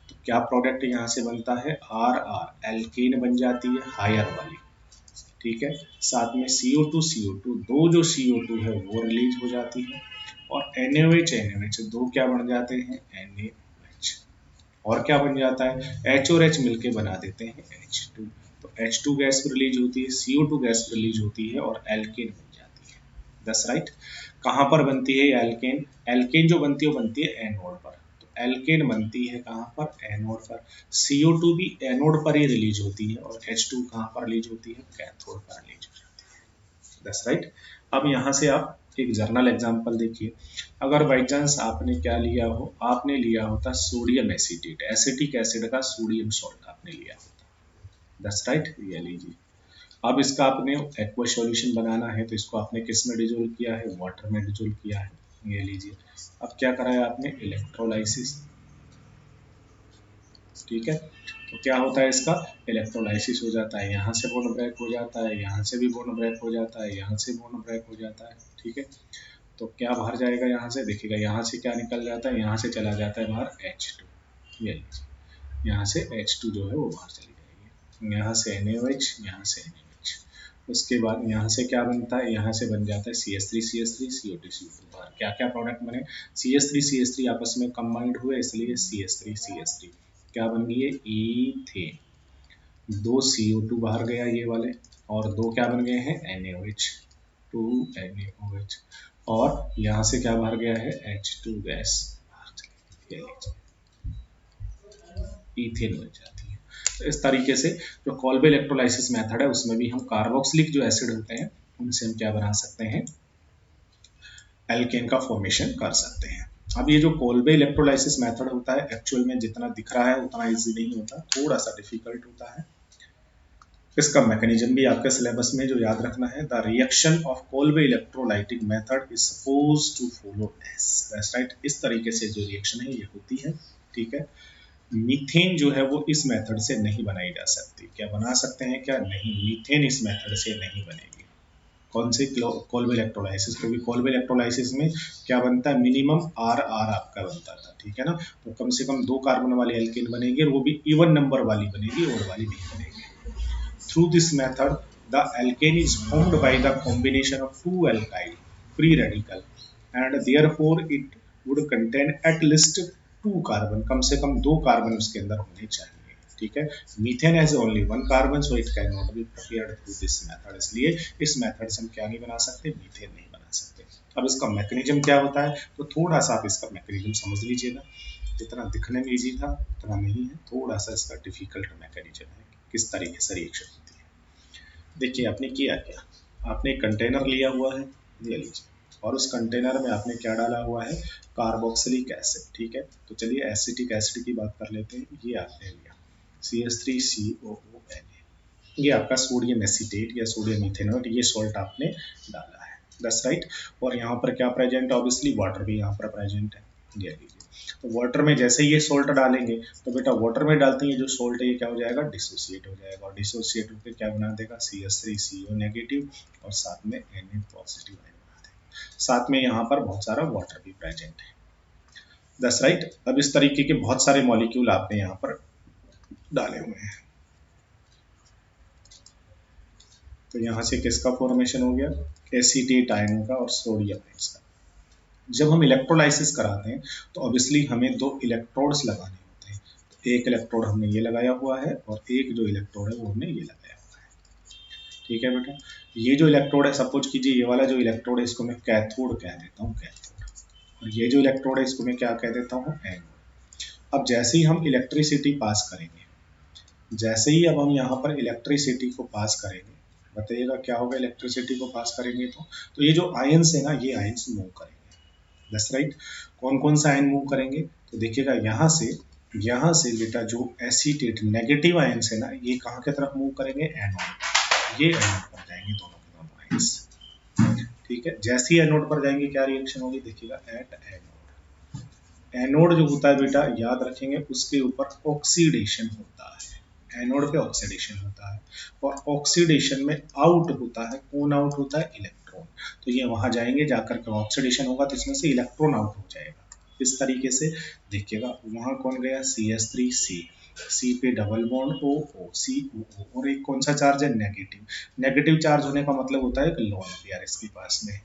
तो क्या प्रोडक्ट यहाँ से बनता है? RR, एल्केन बन जाती है हायर वाली, ठीक है। साथ में CO2 CO2, दो जो CO2 है वो रिलीज हो जाती है, और NaOH NaOH दो क्या बन जाते हैं? NaOH। और क्या बन जाता है? H और H मिलके बना देते हैं H2। तो H2 गैस रिलीज होती है, CO2 गैस रिलीज होती है, और एल्केन बन जाती है, दैट्स राइट। कहाँ पर बनती है एल्केन? एल्केन जो बनती है वो बनती है एनोड पर। तो एल्केन बनती है कहाँ पर? एनोड पर। CO2 भी एनोड पर ही रिलीज होती है, और H2 कहाँ पर रिलीज होती है? कैथोड पर रिलीज हो जाती है, दैट्स राइट। अब यहाँ से आप एक जर्नल एग्जांपल देखिए। अगर बाई चांस आपने क्या लिया हो, आपने लिया होता सोडियम एसिटेट, एसिटिक एसिड का सोडियम सॉल्ट आपने लिया होता, दैट्स राइट। ये लीजिए। अब इसका आपने एक्वा सॉल्यूशन बनाना है, तो इसको आपने किस में डिजोल्व किया है? वाटर में डिजोल्व किया है, ये लीजिए। अब क्या करा है आपने? इलेक्ट्रोलाइसिस, ठीक है। तो क्या होता है इसका? इलेक्ट्रोलाइसिस हो जाता है, यहाँ से बॉन्ड ब्रेक हो जाता है, यहाँ से भी बॉन्ड ब्रेक हो जाता है, यहाँ से बॉन्ड ब्रेक हो जाता है, ठीक है। तो क्या बाहर जाएगा यहाँ से? देखिएगा यहाँ से क्या निकल जाता है, यहाँ से चला जाता है बाहर H2, ये लीजिए। यहाँ से H2 जो है वो बाहर चली जाएगी, यहाँ से NaOH, यहाँ से NaOH। उसके बाद यहाँ से क्या बनता है? यहाँ से बन जाता है CH3 CH3 CO2 CO2 बाहर। क्या क्या प्रोडक्ट बने? CH3 CH3 आपस में कंबाइंड हुए, इसलिए CH3 CH3 क्या बन गई है? ईथेन। दो CO2 बाहर गया ये वाले, और दो क्या बन गए हैं? NaOH, 2 NaOH, और यहाँ से क्या बाहर गया है? H2 गैस बाहर चली गई, ईथेन बन जाती है। तो इस तरीके से जो कोल्बे इलेक्ट्रोलाइसिस मेथड है उसमें भी हम कार्बोक्सिलिक जो एसिड होते हैं उनसे हम क्या बना सकते हैं? एल्केन का फॉर्मेशन कर सकते हैं। अब ये जो कोल्बे इलेक्ट्रोलाइसिस मेथड होता है एक्चुअल में जितना दिख रहा है उतना इजी नहीं होता, थोड़ा सा डिफिकल्ट होता है। इसका मैकेनिज्म भी आपके सिलेबस में जो याद रखना है, the reaction of Kolbe electrolytic method is suppose to follow as, that's right. इस तरीके से जो रिएक्शन है ये होती है, ठीक है। मीथेन जो है वो इस मेथड से नहीं बनाई जा सकती। क्या बना सकते हैं क्या? नहीं, मीथेन इस मेथड से नहीं बनेगी। कौन से? कोल्बे इलेक्ट्रोलाइसिस, क्योंकि कोल्बे इलेक्ट्रोलाइसिस में क्या बनता है, मिनिमम आर आर आपका बनता था, ठीक है ना। तो कम से कम 2 कार्बन वाली एल्केन बनेगी और वो भी इवन नंबर वाली बनेगी, और वाली नहीं बनेगी। Through this method, the alkane is formed by the combination of two alkyl free radical, and therefore it would contain at least 2 carbon, कम से कम 2 कार्बन उसके अंदर होने चाहिए, ठीक है। Methane has only 1 carbon, so it can not be prepared through this method, इसलिए इस method से हम क्या नहीं बना सकते, मीथेन नहीं बना सकते। अब इसका मैकेनिज्म क्या होता है, तो थोड़ा सा आप इसका मैकेनिज्म समझ लीजिएगा। जितना दिखने में इजी था उतना नहीं है, थोड़ा सा इसका डिफिकल्ट मैकेनिज्म है, किस तरीके से रिएक्शन होती है। देखिए आपने किया क्या, आपने कंटेनर लिया हुआ है, ले लीजिए, और उस कंटेनर में आपने क्या डाला हुआ है, कार्बोक्सिलिक एसिड, ठीक है। तो चलिए एसिटिक एसिड की बात कर लेते हैं। ये आपने लिया CH3COONA, ये आपका सोडियम एसीटेट या सोडियम इथेनॉल, ये सॉल्ट आपने डाला है, दैट्स राइट। और यहाँ पर क्या प्रेजेंट है, ऑब्वियसली वाटर भी यहाँ पर प्रेजेंट है, ले लीजिए। तो वाटर में जैसे ये सॉल्ट डालेंगे, तो बेटा वाटर में डालते हैं ये जो सॉल्ट है ये क्या हो जाएगा, डिसोसिएट हो जाएगा, और डिसोसिएट होकर क्या बना देगा, CH3CO नेगेटिव, और साथ में Na पॉजिटिव आयन बना देगा, साथ में यहाँ पर बहुत सारा वाटर भी प्रेजेंट है, दैट्स राइट। अब इस तरीके के बहुत सारे मॉलिक्यूल आपने यहाँ पर डाले हुए हैं। तो यहाँ से किसका फॉर्मेशन हो गया, एसीटेट आयन का और सोडियम आयन का। जब हम इलेक्ट्रोलाइसिस कराते हैं तो ऑब्वियसली हमें 2 इलेक्ट्रोड्स लगाने होते हैं। तो एक इलेक्ट्रोड हमने ये लगाया हुआ है, और एक जो इलेक्ट्रोड है वो हमने ये लगाया हुआ है, ठीक है बेटा। ये जो इलेक्ट्रोड है, सपोज कीजिए ये वाला जो इलेक्ट्रोड है इसको मैं कैथोड कह देता हूँ, कैथोड, और ये जो इलेक्ट्रोड है इसको मैं क्या कह देता हूँ, एनोड। अब जैसे ही हम इलेक्ट्रिसिटी पास करेंगे, जैसे ही अब हम यहाँ पर इलेक्ट्रिसिटी को पास करेंगे, बताइएगा क्या होगा, इलेक्ट्रिसिटी को पास करेंगे तो ये जो आयंस है ना, ये आयंस मूव करेंगे, दैट्स राइट। कौन कौन सा आयन मूव करेंगे, तो देखिएगा यहाँ से बेटा जो एसीटेट नेगेटिव आयंस है ना, ये कहाँ की तरफ मूव करेंगे, एनोड, ये एनोड पर जाएंगे दोनों के दोनों आयंस, ठीक है। जैसे ही एनोड पर जाएंगे क्या रिएक्शन होगी, देखिएगा एट एनोड। एनोड जो होता है बेटा याद रखेंगे, उसके ऊपर ऑक्सीडेशन होता है, एनोड पे ऑक्सीडेशन होता है, और ऑक्सीडेशन में आउट होता है, कौन आउट होता है, इलेक्ट्रॉन। तो ये वहां जाएंगे, जाकर के ऑक्सीडेशन होगा तो इसमें से इलेक्ट्रॉन आउट हो जाएगा, इस तरीके से देखिएगा। वहां कौन गया, CH3C, सी पे double bond O O COO, और एक कौन सा चार्ज है, नेगेटिव। नेगेटिव चार्ज होने का मतलब होता है कि लोन पेयर इसके पास में,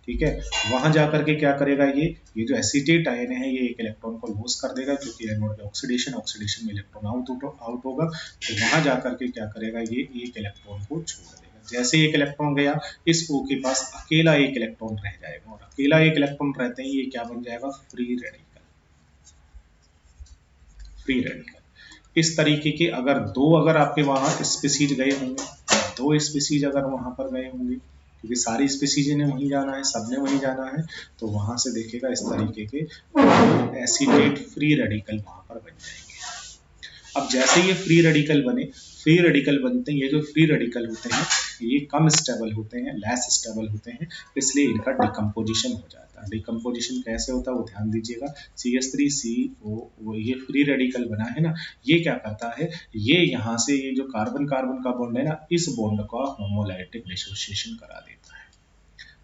ठीक है। वहां जाकर के क्या करेगा, ये जो एसीटेट आयन है ये एक इलेक्ट्रॉन को लॉस कर देगा, क्योंकि एनोड पे ऑक्सीडेशन में इलेक्ट्रॉन आउट होगा। तो वहां जाकर के क्या करेगा, ये एक इलेक्ट्रॉन को छोड़ देगा। जैसे एक इलेक्ट्रॉन गया, इस O के पास अकेला एक इलेक्ट्रॉन रह जाएगा, और अकेला एक इलेक्ट्रॉन रहते ही ये क्या बन जाएगा, फ्री रेडिकल, फ्री रेडिकल। इस तरीके के अगर आपके वहां स्पीसीज गए होंगे, 2 स्पीसीज अगर वहां पर गए होंगे, क्योंकि सारी स्पीसीज ने वहीं जाना है, सबने वहीं जाना है, तो वहां से देखिएगा इस तरीके के एसीटेट फ्री रेडिकल वहां पर बन जाएंगे। अब जैसे ये फ्री रेडिकल बने, फ्री रेडिकल बनते हैं, ये जो फ्री रेडिकल होते हैं ये कम स्टेबल होते हैं, लेस स्टेबल होते हैं, इसलिए इनका डिकम्पोजिशन हो जाता है। डिकम्पोजिशन कैसे होता है वो ध्यान दीजिएगा। CH3CO, ये फ्री रेडिकल बना है ना, ये क्या करता है, ये यहाँ से ये जो कार्बन कार्बन का बॉन्ड है ना, इस बॉन्ड का होमोलाइटिक डिसोसिएशन करा देता है।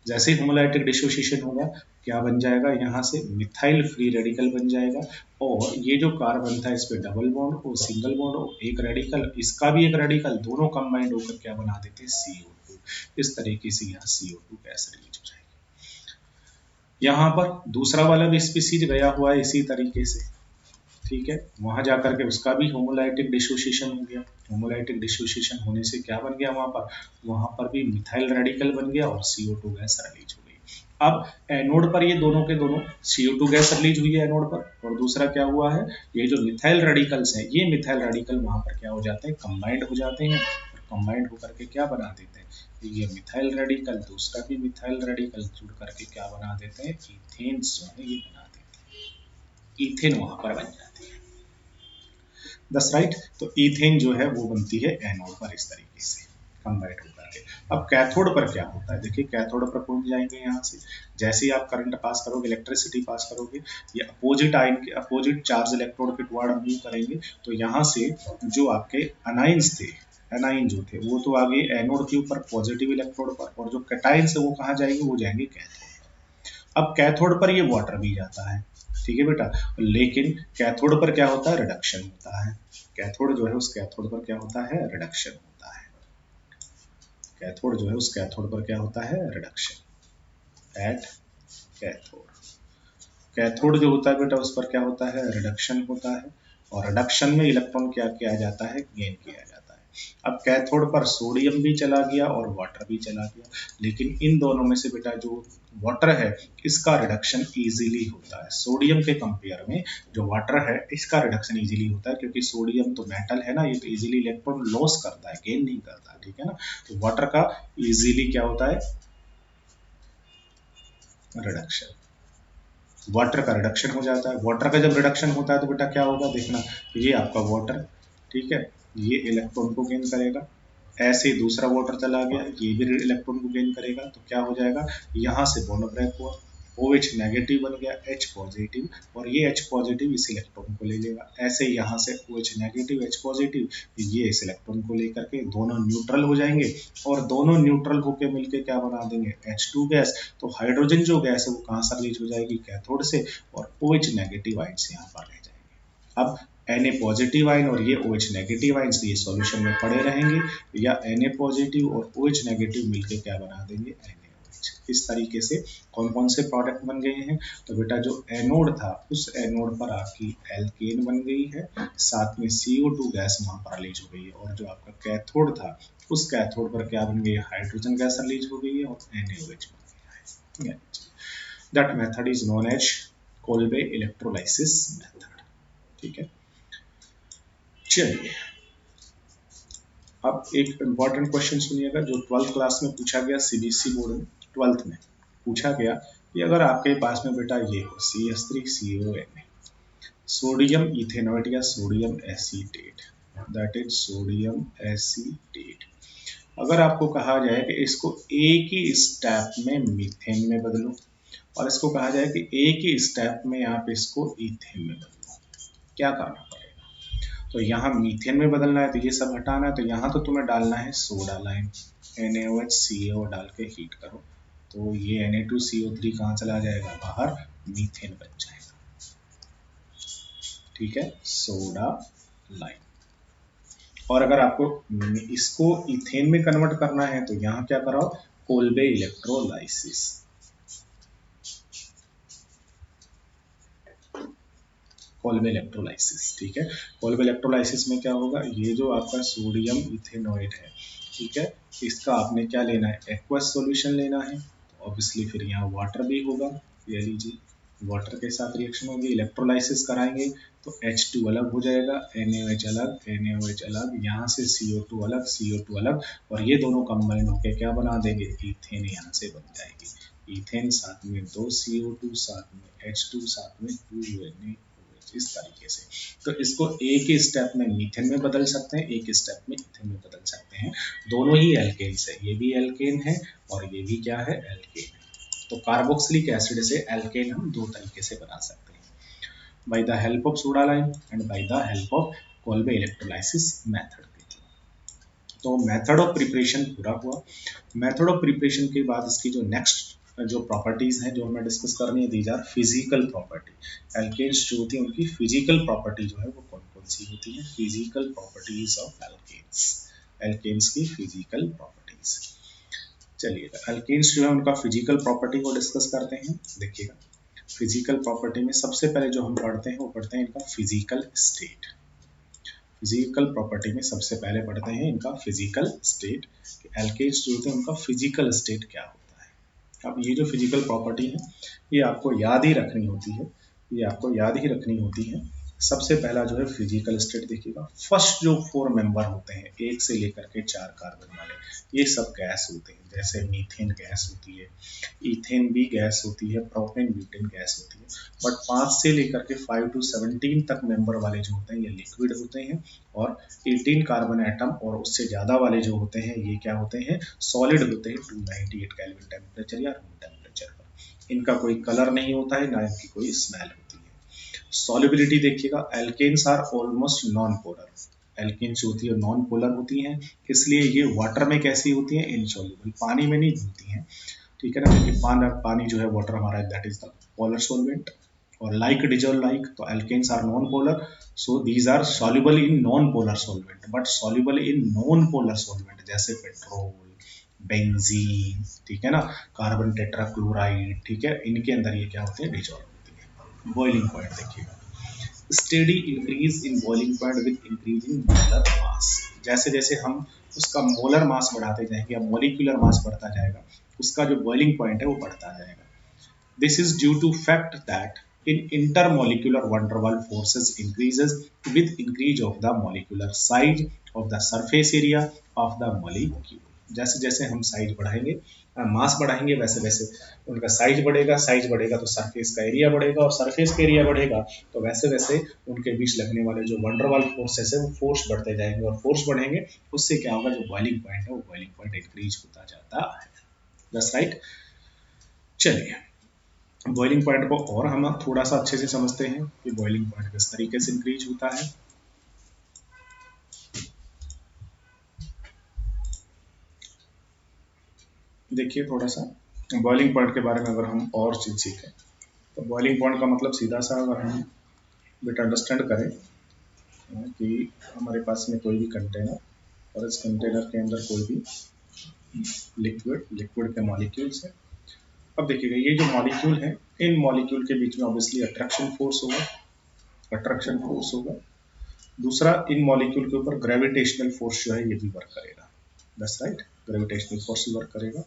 जैसे ही होमोलाइटिक डिसोसिएशन होगा, क्या बन जाएगा, यहाँ से मिथाइल फ्री रेडिकल बन जाएगा, और ये जो कार्बन था इस पे डबल बॉन्ड और सिंगल बॉन्ड और एक रेडिकल, इसका भी एक रेडिकल, दोनों कंबाइंड होकर क्या बना देते हैं, CO2। इस तरीके से यहाँ CO2 गैस रिलीज हो जाएगी। यहाँ पर दूसरा वाला भी स्पीसीज गया हुआ है इसी तरीके से, ठीक है। वहां जाकर के उसका भी होमोलाइटिक डिसोसिएशन हो गया। होमोलाइटिक डिसोसिएशन होने से क्या बन गया, वहां पर भी मिथाइल रेडिकल बन गया और CO2 गैस रिलीज हो गई। अब एनोड पर ये दोनों के दोनों CO2 गैस रिलीज हुई है एनोड पर, और दूसरा क्या हुआ है, ये जो मिथाइल रेडिकल्स हैं, ये मिथाइल रेडिकल वहां पर क्या हो जाते हैं, कंबाइंड हो जाते हैं, और कंबाइंड होकर के क्या बना देते हैं, ये मिथाइल रेडिकल, दूसरा भी मिथाइल रेडिकल जुड़ करके क्या बना देते हैं, इथेन्स जो है ये बना देते हैं, इथेन वहां पर बन जाते हैं। दस राइट। तो ईथेन जो है वो बनती है एनोड पर इस तरीके से कंबाइंड होकर के। अब कैथोड पर क्या होता है, देखिए कैथोड पर पहुंच जाएंगे यहाँ से, जैसे ही आप करंट पास करोगे, इलेक्ट्रिसिटी पास करोगे, ये अपोजिट आयन के अपोजिट चार्ज इलेक्ट्रोड के टुवर्ड मूव करेंगे, तो यहाँ से जो आपके अनाइंस थे, एनाइन जो थे वो तो आगे एनोड के ऊपर पॉजिटिव इलेक्ट्रोड पर, और जो कैटाइंस है वो कहाँ जाएंगे, वो जाएंगे कैथोड पर। अब कैथोड पर ये वाटर भी जाता है, ठीक है बेटा, लेकिन कैथोड पर क्या होता है, रिडक्शन होता है। कैथोड जो है उस कैथोड पर क्या होता है, रिडक्शन होता है। कैथोड जो है उस कैथोड पर क्या होता है, रिडक्शन एट कैथोड। कैथोड जो होता है बेटा उस पर क्या होता है, रिडक्शन होता है, और रिडक्शन में इलेक्ट्रॉन क्या किया जाता है, गेन किया जाता है। अब कैथोड पर सोडियम भी चला गया और वाटर भी चला गया, लेकिन इन दोनों में से बेटा जो वाटर है इसका रिडक्शन इजीली होता है। सोडियम के कंपेयर में जो वाटर है इसका रिडक्शन इजीली होता है, क्योंकि सोडियम तो मेटल है ना, ये तो इजीली इलेक्ट्रॉन लॉस करता है, गेन नहीं करता, ठीक है ना। तो वाटर का इजीली क्या होता है, रिडक्शन, वाटर का रिडक्शन हो जाता है। वाटर का जब रिडक्शन होता है तो बेटा क्या होगा, देखना, ये आपका वाटर, ठीक है, ये इलेक्ट्रॉन को गेन करेगा, ऐसे ही दूसरा वाटर चला गया, ये भी इलेक्ट्रॉन को गेन करेगा, तो क्या हो जाएगा, यहाँ से बॉन्ड ब्रेक हुआ, OH नेगेटिव बन गया, H पॉजिटिव, और ये H पॉजिटिव इस इलेक्ट्रॉन को ले लेगा, ऐसे ही यहाँ से OH नेगेटिव H पॉजिटिव, ये इस इलेक्ट्रॉन को लेकर के दोनों न्यूट्रल हो जाएंगे, और दोनों न्यूट्रल होके मिलके क्या बना देंगे, H2 गैस। तो हाइड्रोजन जो गैस है वो कहाँ से रिलीज हो जाएगी, कैथोड से, और OH नेगेटिव आयंस यहाँ पर रह जाएंगे। अब Na पॉजिटिव आयन और ये OH नेगेटिव आयंस ये सॉल्यूशन में पड़े रहेंगे, या Na पॉजिटिव और OH नेगेटिव मिलके क्या बना देंगे, NaOH। इस तरीके से कौन कौन से प्रोडक्ट बन गए हैं, तो बेटा जो एनोड था उस एनोड पर आपकी एल्केन बन गई है, साथ में CO2 गैस वहां पर रिलीज हो गई है, और जो आपका कैथोड था उस कैथोड पर क्या बन गई, हाइड्रोजन गैस रिलीज हो गई है और NaOH बन गया है। That method is known as Kolbe electrolysis method, ठीक है। चलिए अब एक इम्पॉर्टेंट क्वेश्चन सुनिएगा जो 12th क्लास में पूछा गया, CBSE बोर्ड में 12th में पूछा गया कि अगर आपके पास में बेटा ये हो CH3CONA, सोडियम इथेनॉइड या sodium acetate, that is sodium acetate, अगर आपको कहा जाए कि इसको एक ही स्टेप में मीथेन में बदलो, और इसको कहा जाए कि एक ही स्टेप में आप इसको ईथेन में बदलो, क्या करना पड़ेगा। तो यहाँ मीथेन में बदलना है तो ये सब हटाना है, तो यहाँ तो तुम्हें डालना है सोडा लाइम, NaOH डाल के हीट करो, तो ये Na2CO3 कहाँ चला जाएगा, बाहर, मीथेन बन जाएगा, ठीक है, सोडा लाइम। और अगर आपको इसको इथेन में कन्वर्ट करना है तो यहाँ क्या कराओ, कोल्बे इलेक्ट्रोलाइसिस, कोल्बे इलेक्ट्रोलाइसिस, ठीक है। कोल्बे इलेक्ट्रोलाइसिस में क्या होगा, ये जो आपका सोडियम इथेनॉइड है, ठीक है, इसका आपने क्या लेना है, एक्वस सॉल्यूशन लेना है, तो ऑब्वियसली फिर यहाँ वाटर भी होगा, ये लीजिए वाटर के साथ रिएक्शन होगी, इलेक्ट्रोलाइसिस कराएंगे तो H2 अलग हो जाएगा, NaOH अलग, NaOH अलग, यहाँ से CO2 अलग, CO2 अलग, और ये दोनों कंबाइन होकर क्या बना देंगे, इथेन यहाँ से बन जाएगी, इथेन साथ में 2 CO2 साथ में H2 साथ में 2 Na, इस तरीके से। तो इसको एक ही स्टेप में मीथेन में बदल सकते हैं, एक स्टेप में इथेन में बदल सकते हैं, दोनों ही एल्केन्स है, ये भी एल्केन है और ये भी क्या है, एल्केन है। तो कार्बोक्सिलिक एसिड से एल्केन हम दो तरीके से बना सकते हैं, by the help of soda lime and by the help of Kolbe electrolysis method के थ्रू। तो मेथड ऑफ प्रिपरेशन पूरा हुआ। मेथड ऑफ प्रिपरेशन के बाद इसकी जो नेक्स्ट जो प्रॉपर्टीज हैं जो हमें डिस्कस करनी है, these are physical property. Alkanes जो होती है उनकी फिजिकल प्रॉपर्टी जो है वो कौन कौन सी होती है, physical properties of alkanes, alkanes की फिजिकल प्रॉपर्टीज। चलिए एल्केन्स जो है उनका फिजिकल प्रॉपर्टी को डिस्कस करते हैं। देखिएगा फिजिकल प्रॉपर्टी में सबसे पहले जो हम पढ़ते हैं वो पढ़ते हैं इनका फिजिकल स्टेट। फिजिकल प्रॉपर्टी में सबसे पहले पढ़ते हैं इनका फिजिकल स्टेट, एल्केन्स जो होते हैं उनका फिजिकल स्टेट क्या होता है। अब ये जो फिजिकल प्रॉपर्टी है ये आपको याद ही रखनी होती है, ये आपको याद ही रखनी होती है। सबसे पहला जो है फिजिकल स्टेट देखिएगा, फर्स्ट जो 4 मेंबर होते हैं 1 से लेकर के 4 कार्बन वाले, ये सब गैस होते हैं, जैसे मीथेन गैस होती है, इथेन भी गैस होती है, प्रोपेन ब्यूटेन गैस होती है। बट 5 से लेकर के 5 to 17 तक मेंबर वाले जो होते हैं ये लिक्विड होते हैं, और 18 कार्बन एटम और उससे ज़्यादा वाले जो होते हैं ये क्या होते हैं, सॉलिड होते हैं 298 केल्विन टेम्परेचर या रूम टेम्परेचर पर। इनका कोई कलर नहीं होता है, ना इनकी कोई स्मेल होती है। सॉलिबिलिटी देखिएगा, alkanes are almost non polar, alkanes जो होती है नॉन पोलर होती हैं, इसलिए ये वाटर में कैसी होती हैं, इनसॉल्युबल, पानी में नहीं घुलती हैं। ठीक है ना, क्योंकि पानी जो है वाटर हमारा that is the polar solvent, और लाइक डिजॉल्व लाइक, तो alkanes are non polar, so these are soluble in non polar solvent, but soluble in non polar solvent जैसे पेट्रोल, बेंजीन, ठीक है ना, कार्बन टेट्राक्लोराइड, ठीक है, इनके अंदर ये क्या होते हैं, डिजॉल्व होती है। बॉइलिंग पॉइंट देखिएगा, steady increase in boiling point with increasing molar mass, जैसे जैसे हम उसका मोलर मास बढ़ाते जाएंगे या मॉलिक्यूलर मास बढ़ता जाएगा, उसका जो बॉइलिंग पॉइंट है वो बढ़ता जाएगा। This is due to fact that in intermolecular van der Waals forces increases with increase of the molecular size of the surface area of the molecule। जैसे जैसे हम साइज बढ़ाएंगे, मास बढ़ाएंगे, वैसे वैसे उनका साइज बढ़ेगा, साइज बढ़ेगा तो सरफेस का एरिया बढ़ेगा, और सरफेस का एरिया बढ़ेगा तो वैसे वैसे उनके बीच लगने वाले जो वंडर वाल फोर्सेस है वो फोर्स बढ़ते जाएंगे, और फोर्स बढ़ेंगे उससे क्या होगा, जो बॉइलिंग पॉइंट है वो बॉइलिंग पॉइंट इंक्रीज होता जाता है। That's right. चलिए बॉइलिंग पॉइंट को और हम थोड़ा सा अच्छे से समझते हैं कि बॉइलिंग पॉइंट किस तरीके से इंक्रीज होता है। देखिए थोड़ा सा बॉइलिंग पॉइंट के बारे में अगर हम और चीज़ सीखें, तो बॉइलिंग पॉइंट का मतलब सीधा सा अगर हम बेटा अंडरस्टैंड करें कि हमारे पास में कोई भी कंटेनर, और इस कंटेनर के अंदर कोई भी लिक्विड के मॉलिक्यूल्स है। अब देखिएगा ये जो मॉलिक्यूल है, इन मॉलिक्यूल के बीच में ऑब्वियसली अट्रैक्शन फोर्स होगा, दूसरा इन मॉलिक्यूल के ऊपर ग्रेविटेशनल फोर्स जो है ये भी वर्क करेगा। That's right, gravitational force work करेगा।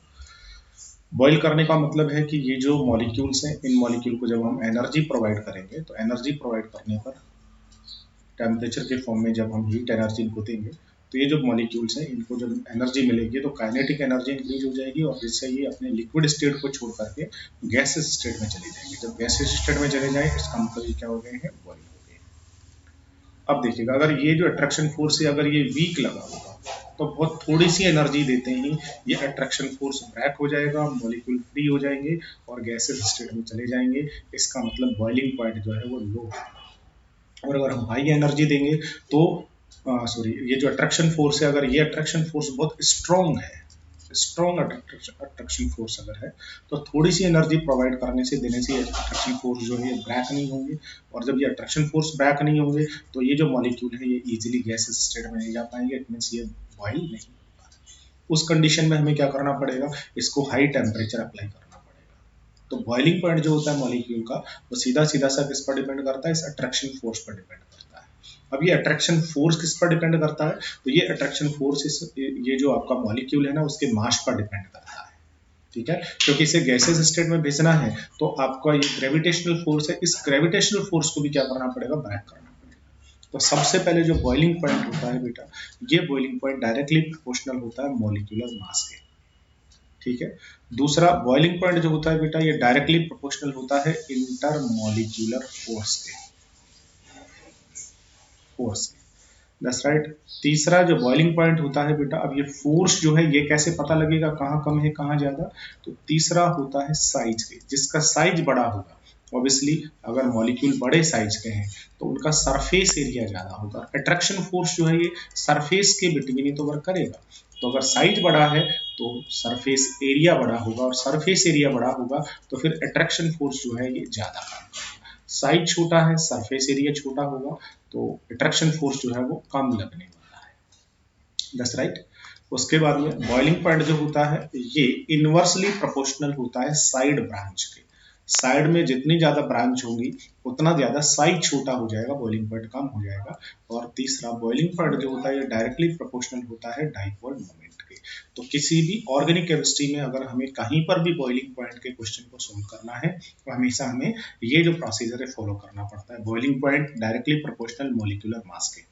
बॉईल करने का मतलब है कि ये जो मॉलिक्यूल्स हैं, इन मॉलिक्यूल को जब हम एनर्जी प्रोवाइड करेंगे, तो एनर्जी प्रोवाइड करने पर टेम्परेचर के फॉर्म में जब हम हीट एनर्जी इनको देंगे, तो ये जो मॉलिक्यूल्स हैं इनको जब एनर्जी मिलेगी तो काइनेटिक एनर्जी इंक्रीज हो जाएगी, और जिससे ये अपने लिक्विड स्टेट को छोड़ करके गैसेस स्टेट में चले जाएंगे। जब गैसेस स्टेट में चले जाए इसका मतलब ये क्या हो गए हैं, बॉईल हो गए। अब देखिएगा अगर ये जो अट्रैक्शन फोर्स है अगर ये वीक लगा होगा तो बहुत थोड़ी सी एनर्जी देते ही ये अट्रैक्शन फोर्स ब्रेक हो जाएगा, मॉलिक्यूल फ्री हो जाएंगे और गैसेस स्टेट में चले जाएंगे। इसका मतलब बॉइलिंग पॉइंट जो है वो लो। और अगर हम हाई एनर्जी देंगे तो सॉरी ये जो अट्रैक्शन फोर्स है, अगर ये अट्रैक्शन फोर्स बहुत स्ट्रॉन्ग है, स्ट्रॉन्ग अट्रैक्शन फोर्स अगर है, तो थोड़ी सी एनर्जी प्रोवाइड करने से देने से अट्रैक्शन फोर्स जो है ये ब्रेक नहीं होंगे, और जब ये अट्रैक्शन फोर्स ब्रेक नहीं होंगे तो ये जो मॉलिक्यूल है ये इजीली गैसेस स्टेट में नहीं जा पाएंगे, इट मींस ये बॉइल नहीं होगा। उस कंडीशन में हमें क्या करना पड़ेगा, इसको हाई टेम्परेचर अप्लाई करना पड़ेगा। तो बॉइलिंग पॉइंट जो होता है मॉलिक्यूल का वो सीधा सीधा सा किस पर डिपेंड करता है, इस अट्रैक्शन फोर्स पर डिपेंड करता है। अब ये अट्रैक्शन फोर्स किस पर डिपेंड करता है, तो ये अट्रैक्शन फोर्स ये जो आपका मॉलिक्यूल है ना उसके मास पर डिपेंड करता है। ठीक है, क्योंकि इसे गैसेस स्टेट में भेजना है तो आपका ये ग्रेविटेशनल फोर्स है, इस ग्रेविटेशनल फोर्स को भी क्या करना पड़ेगा, ब्रेक करना पड़ेगा। तो सबसे पहले जो बॉइलिंग पॉइंट होता है बेटा, ये बॉइलिंग पॉइंट डायरेक्टली प्रोपोर्शनल होता है मॉलिक्यूलर मास के। ठीक है, दूसरा बॉइलिंग पॉइंट जो होता है बेटा ये डायरेक्टली प्रोपोर्शनल होता है इंटरमॉलिक्यूलर फोर्स के। That's right. तीसरा जो बॉइलिंग पॉइंट होता है बेटा, अब ये फोर्स जो है ये कैसे पता लगेगा कहाँ कम है कहाँ ज्यादा, तो तीसरा होता है साइज के, जिसका साइज बड़ा होगा ऑब्वियसली अगर मॉलिक्यूल बड़े साइज के हैं तो उनका सरफेस एरिया ज्यादा होगा। अट्रैक्शन फोर्स जो है ये सरफेस के बिटवीन ही तो वर्क करेगा, तो अगर साइज बड़ा है तो सरफेस एरिया बड़ा होगा, और सरफेस एरिया बड़ा होगा तो फिर अट्रैक्शन फोर्स जो है ये ज्यादा काम करेगा। साइज छोटा है, सरफेस एरिया छोटा होगा, तो अट्रैक्शन फोर्स जो है वो कम लगने वाला है। That's right. उसके बाद में बॉइलिंग पॉइंट जो होता है ये इनवर्सली प्रोपोर्शनल होता है साइड ब्रांच के। साइड में जितनी ज्यादा ब्रांच होंगी उतना ज्यादा साइज छोटा हो जाएगा, बॉइलिंग पॉइंट कम हो जाएगा। और तीसरा बॉइलिंग पॉइंट जो होता है ये डायरेक्टली प्रोपोर्शनल होता है डाइपोल मोमेंट के। तो किसी भी ऑर्गेनिक केमिस्ट्री में अगर हमें कहीं पर भी बॉइलिंग पॉइंट के क्वेश्चन को सोल्व करना है तो हमेशा हमें ये जो प्रोसीजर है फॉलो करना पड़ता है, boiling point directly proportional molecular mass के।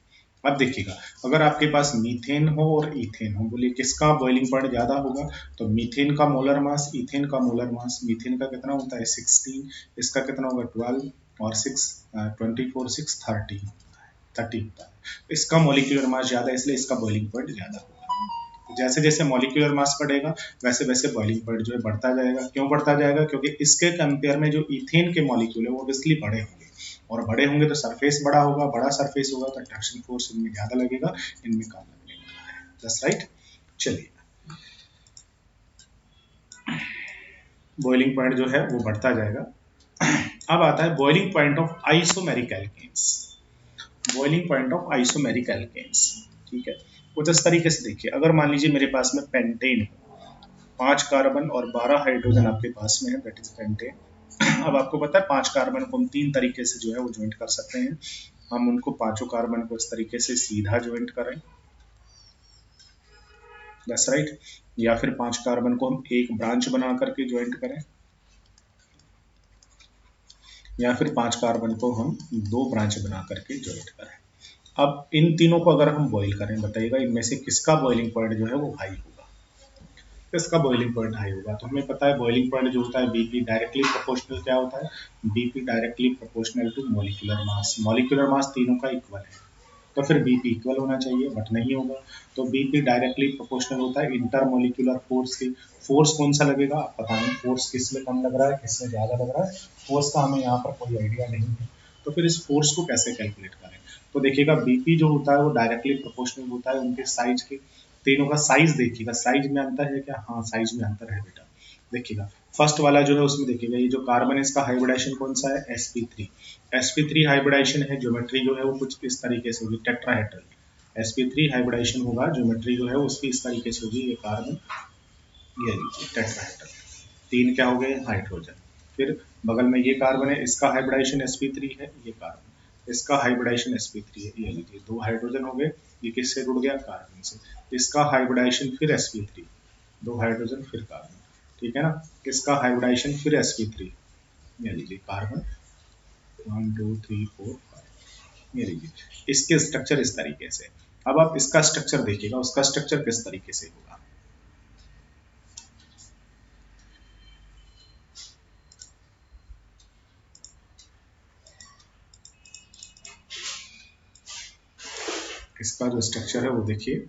अब देखिएगा, अगर आपके पास मीथेन हो और इथेन हो, बोलिए किसका बॉइलिंग पॉइंट ज्यादा होगा? तो मीथेन का मोलर मास, इथेन का मोलर मास, मीथेन का कितना होता है 16, इसका कितना होगा 12 और 6 24 6 30 30 होता है। इसका मॉलिक्यूलर मास ज्यादा है, इसलिए इसका बॉइलिंग पॉइंट ज्यादा होगा। जैसे जैसे मॉलिक्यूलर मास बढ़ेगा वैसे वैसे बॉइलिंग पॉइंट जो है बढ़ता जाएगा। क्यों बढ़ता जाएगा? क्योंकि इसके कंपेयर में जो इथेन के मॉलिक्यूल है वो ऑब्वियसली बड़े होंगे, और बड़े होंगे तो सरफेस बड़ा होगा, बड़ा सरफेस होगा तो अट्रैक्शन फोर्स इनमें ज्यादा लगेगा, इनमें कम लगने वाला है। That's right. चलिए, बॉइलिंग पॉइंट जो है वो बढ़ता जाएगा। अब आता है boiling point of isomeric alkanes. Boiling point of isomeric alkanes, ठीक है। कुछ इस तरीके से देखिए, अगर मान लीजिए मेरे पास में पेंटेन है, 5 कार्बन और 12 हाइड्रोजन आपके पास में है, दैट इज पेंटेन। अब आपको पता है 5 कार्बन को हम 3 तरीके से जो है वो ज्वाइंट कर सकते हैं। हम उनको पांचों कार्बन को इस तरीके से सीधा ज्वाइंट करें, दैट्स राइट, या फिर 5 कार्बन को हम एक ब्रांच बना करके ज्वाइंट करें, या फिर 5 कार्बन को हम 2 ब्रांच बना करके ज्वाइंट करें। अब इन तीनों को अगर हम बॉईल करें, बताइएगा इनमें से किसका बॉइलिंग पॉइंट जो है वो हाई होगा, किसका बॉइलिंग पॉइंट हाई होगा? तो हमें पता है बॉइलिंग पॉइंट जो होता है बीपी डायरेक्टली प्रोपोर्शनल क्या होता है, BP directly proportional to molecular mass. Molecular mass तीनों का इक्वल है, तो फिर बीपी इक्वल होना चाहिए, बट नहीं होगा। तो बीपी डायरेक्टली प्रोपोर्शनल होता है इंटर मॉलिक्यूलर फोर्स के। फोर्स कौन सा लगेगा आप पता नहीं, फोर्स किस में कम लग रहा है किस में ज्यादा लग रहा है, फोर्स का हमें यहाँ पर कोई आइडिया नहीं है। तो फिर इस फोर्स को कैसे कैलकुलेट करें? तो देखिएगा बीपी जो होता है वो डायरेक्टली प्रोपोर्शनल होता है उनके साइज के। तीनों का साइज देखिएगा, साइज में अंतर है क्या? हाँ, साइज में अंतर है बेटा। देखिएगा फर्स्ट वाला जो है उसमें देखिएगा, ये जो कार्बन है इसका हाइब्रिडाइजेशन कौन सा है, sp3। sp3 हाइब्रिडाइजेशन है, ज्योमेट्री जो है वो कुछ इस तरीके से होगी, टेट्राहेड्रल। sp3 हाइब्रिडाइजेशन होगा, ज्योमेट्री जो है उसकी इस तरीके से होगी, ये कार्बन, ये लीजिए टेट्राहेड्रल। तीन क्या हो गए, हाइड्रोजन। फिर बगल में ये कार्बन है, इसका हाइब्रिडाइजेशन sp3 है, ये कार्बन, इसका हाइब्रिडाइजेशन sp3 है, ये लीजिए दो हाइड्रोजन हो गए। ये किससे जुड़ गया, कार्बन से। इसका हाइब्रिडाइजेशन फिर sp3, दो हाइड्रोजन फिर कार्बन, ठीक है ना। इसका हाइब्रिडाइजेशन फिर sp3, ये लीजिए कार्बन, 1 2 3 4 5, ये लीजिए। इसके स्ट्रक्चर इस तरीके से। अब आप इसका स्ट्रक्चर देखिएगा, उसका स्ट्रक्चर किस तरीके से होगा। इसका जो स्ट्रक्चर है वो देखिए,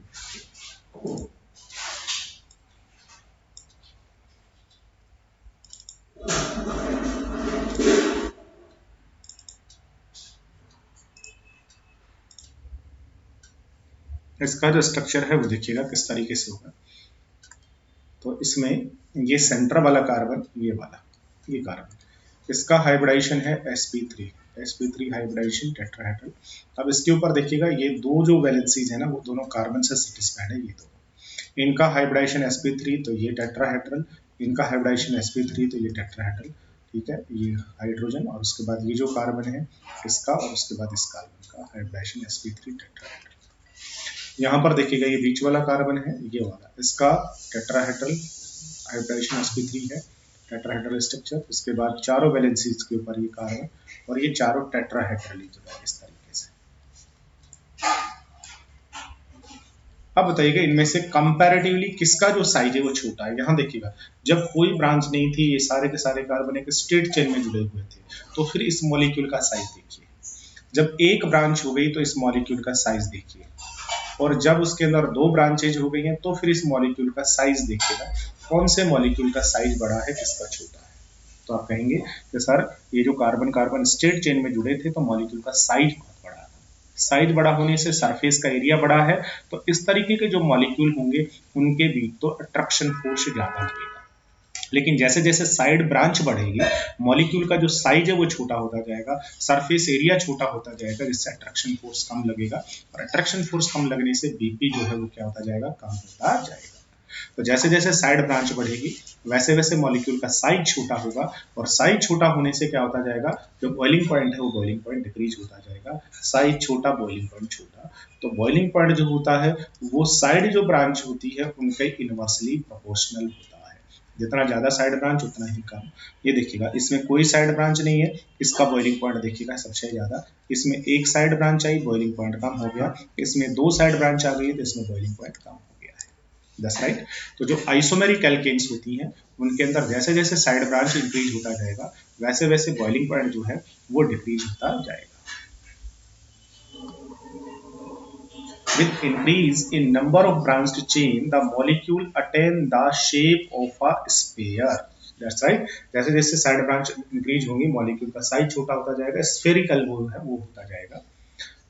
इसका जो स्ट्रक्चर है वो देखिएगा किस तरीके से होगा। तो इसमें ये सेंटर वाला कार्बन, ये वाला, ये कार्बन, इसका हाइब्रिडाइजेशन है sp3, sp3 हाइब्रिडाइजेशन टेट्राहेड्रल। अब इसके ऊपर देखिएगा ये दो जो वैलेंसीज है ना वो दोनों कार्बन से सेटिस्फाइड है, ये दो। इनका हाइब्रिडाइजेशन sp3 तो ये टेट्राहेड्रल, इनका हाइब्रिडाइजेशन sp3 तो ये टेट्राहेड्रल, ठीक है। ये हाइड्रोजन और उसके बाद ये जो कार्बन है इसका, और उसके बाद इस कार्बन का हाइब्रिडाइजेशन sp3 टेट्राहेड्रल। यहाँ पर देखिएगा ये बीच वाला कार्बन है, ये वाला, इसका टेट्राहेड्रल हाइब्रिडाइजेशन sp3 है, टेट्राहेड्रल स्ट्रक्चर। इसके बाद चारों वैलेंसीज के ऊपर ये कार्बन, और ये चारों टेट्राहेड्रल इस तरीके से। अब बताइएगा इनमें से कंपैरेटिवली किसका जो साइज है वो छोटा है। यहाँ देखिएगा जब कोई ब्रांच नहीं थी, ये सारे के सारे कार्बन एक स्ट्रेट चेन में जुड़े हुए थे, तो फिर इस मॉलिक्यूल का साइज देखिए। जब एक ब्रांच हो गई तो इस मॉलिक्यूल का साइज देखिए, और जब उसके अंदर दो ब्रांचेज हो गई हैं तो फिर इस मॉलिक्यूल का साइज देखिएगा, कौन से मॉलिक्यूल का साइज बड़ा है किसका छोटा है। तो आप कहेंगे कि सर ये जो कार्बन कार्बन स्ट्रेट चेन में जुड़े थे तो मॉलिक्यूल का साइज बहुत बड़ा है। साइज बड़ा होने से सरफेस का एरिया बड़ा है, तो इस तरीके के जो मॉलिक्यूल होंगे उनके बीच तो अट्रैक्शन फोर्स ज्यादा लगेगा। लेकिन जैसे जैसे साइड ब्रांच बढ़ेगी, मॉलिक्यूल का जो साइज है वो छोटा होता जाएगा, सरफेस एरिया छोटा होता जाएगा, जिससे अट्रैक्शन फोर्स कम लगेगा, और अट्रैक्शन फोर्स कम लगने से बीपी जो है वो क्या होता जाएगा, कम होता जाएगा। तो जैसे जैसे साइड ब्रांच बढ़ेगी वैसे वैसे मॉलिक्यूल का साइज छोटा होगा, और साइज छोटा होने से क्या होता जाएगा, जो बॉइलिंग पॉइंट है वो बॉइलिंग पॉइंट डिक्रीज होता जाएगा। साइज छोटा, बॉइलिंग पॉइंट छोटा। तो बॉइलिंग पॉइंट जो होता है वो साइड जो ब्रांच होती है उनके इनवर्सली प्रोपोर्शनल होता है। जितना ज़्यादा साइड ब्रांच उतना ही कम। ये देखिएगा इसमें कोई साइड ब्रांच नहीं है, इसका बॉइलिंग पॉइंट देखिएगा सबसे ज़्यादा। इसमें एक साइड ब्रांच आई, बॉइलिंग पॉइंट कम हो गया। इसमें दो साइड ब्रांच आ गई तो इसमें बॉइलिंग पॉइंट कम हो गया है। That's right. तो जो आइसोमेरिक एल्केन्स होती हैं उनके अंदर जैसे जैसे साइड ब्रांच इंक्रीज होता जाएगा वैसे वैसे बॉइलिंग पॉइंट जो है वो डिक्रीज होता जाएगा। With increase in number of branched chain, the molecule attain the shape of a sphere. That's right. जैसे जैसे साइड ब्रांच इंक्रीज होंगी मॉलिक्यूल का साइज छोटा होता जाएगा, स्फेरिकल वो है वो होता जाएगा।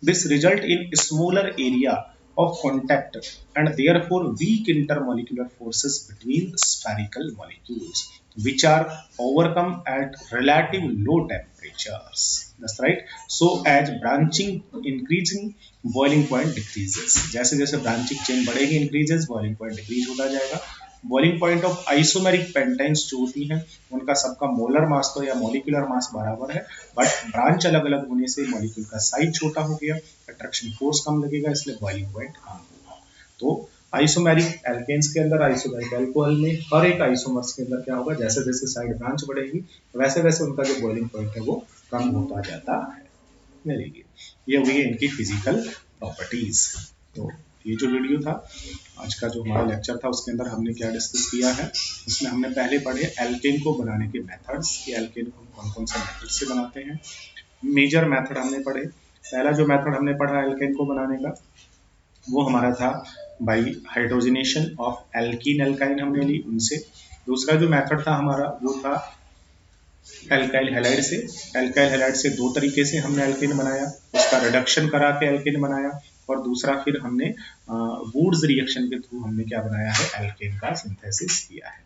This result in smaller area of contact and therefore weak intermolecular forces between spherical molecules, which are overcome at relative low temperatures. That's right. So as branching increasing, boiling point decreases. जैसे जैसे branching chain बढ़ेगी increases, boiling point decrease होता जाएगा। Boiling point of isomeric पेंटाइन्स जो होती हैं उनका सबका मोलर मास तो या मॉलिक्यूलर मास बराबर है, बट ब्रांच अलग अलग होने से मॉलिक्यूल का साइज छोटा हो गया, अट्रैक्शन फोर्स कम लगेगा, इसलिए बॉइलिंग पॉइंट कम होगा। तो आइसोमेरिक एल्केन्स के अंदर, आइसोमेरिक अल्कोहल में हर एक आइसोमर्स के अंदर क्या होगा, जैसे जैसे साइड ब्रांच बढ़ेगी वैसे वैसे उनका जो बॉइलिंग पॉइंट है वो कम होता जाता है। Very good. ये हुई है इनकी फिजिकल प्रॉपर्टीज। तो ये जो वीडियो था आज का जो हमारा लेक्चर था उसके अंदर हमने क्या डिस्कस किया है, उसमें हमने पहले पढ़े एल्केन को बनाने के मेथड्स कि एल्केन को कौन कौन से मेथड से बनाते हैं। मेजर मेथड हमने पढ़े। पहला जो मेथड हमने पढ़ा एल्केन को बनाने का वो हमारा था by hydrogenation of alkene alkyne हमने ली उनसे। दूसरा जो मेथड था हमारा वो था एल्काइल हैलाइड से। एल्काइल हैलाइड से दो तरीके से हमने एल्केन बनाया, उसका रिडक्शन करा के एल्केन बनाया, और दूसरा फिर हमने वुड्स रिएक्शन के थ्रू हमने क्या बनाया है, एल्केन का सिंथेसिस किया है।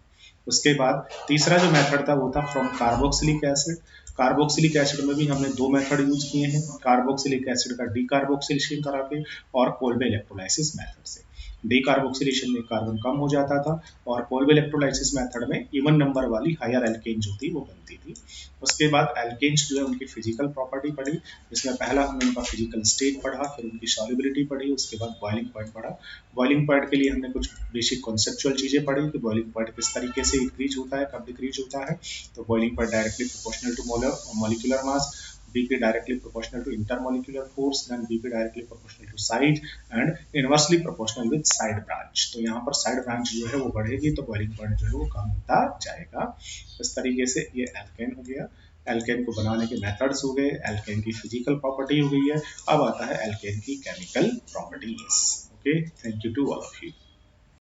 उसके बाद तीसरा जो मेथड था वो था from carboxylic acid. Carboxylic acid में भी हमने दो मेथड यूज किए हैं, कार्बोक्सिलिक एसिड का डीकार्बोक्सिलेशन करा के और कोल्बे इलेक्ट्रोलाइसिस मेथड से। डीकार्बोक्सिलेशन में कार्बन कम हो जाता था और कोल्बे इलेक्ट्रोलाइसिस मेथड में इवन नंबर वाली हायर एल्केन जो थी वो बनती थी। उसके बाद एल्केन्स जो है उनकी फिजिकल प्रॉपर्टी पढ़ी, जिसमें पहला हमने उनका फिजिकल स्टेट पढ़ा, फिर उनकी सॉल्युबिलिटी पढ़ी, उसके बाद बॉइलिंग पॉइंट पढ़ा। बॉइलिंग पॉइंट के लिए हमने कुछ बेसिक कॉन्सेप्चुअल चीजें पढ़ी कि बॉइलिंग पॉइंट किस तरीके से इंक्रीज होता है, कब डिक्रीज होता है। तो boiling point directly proportional to molecular mass, Bp directly proportional to intermolecular force, then Bp directly proportional to size and inversely proportional with side branch। तो यहाँ पर साइड ब्रांच जो है वो बढ़ेगी तो बॉइलिंग पॉइंट जो है वो कम होता जाएगा। इस तरीके से ये एल्केन हो गया। एल्केन को बनाने के मेथड्स हो गए, एल्केन की फिजिकल प्रॉपर्टी हो गई है। अब आता है एल्केन की chemical properties. Okay, thank you to all of you.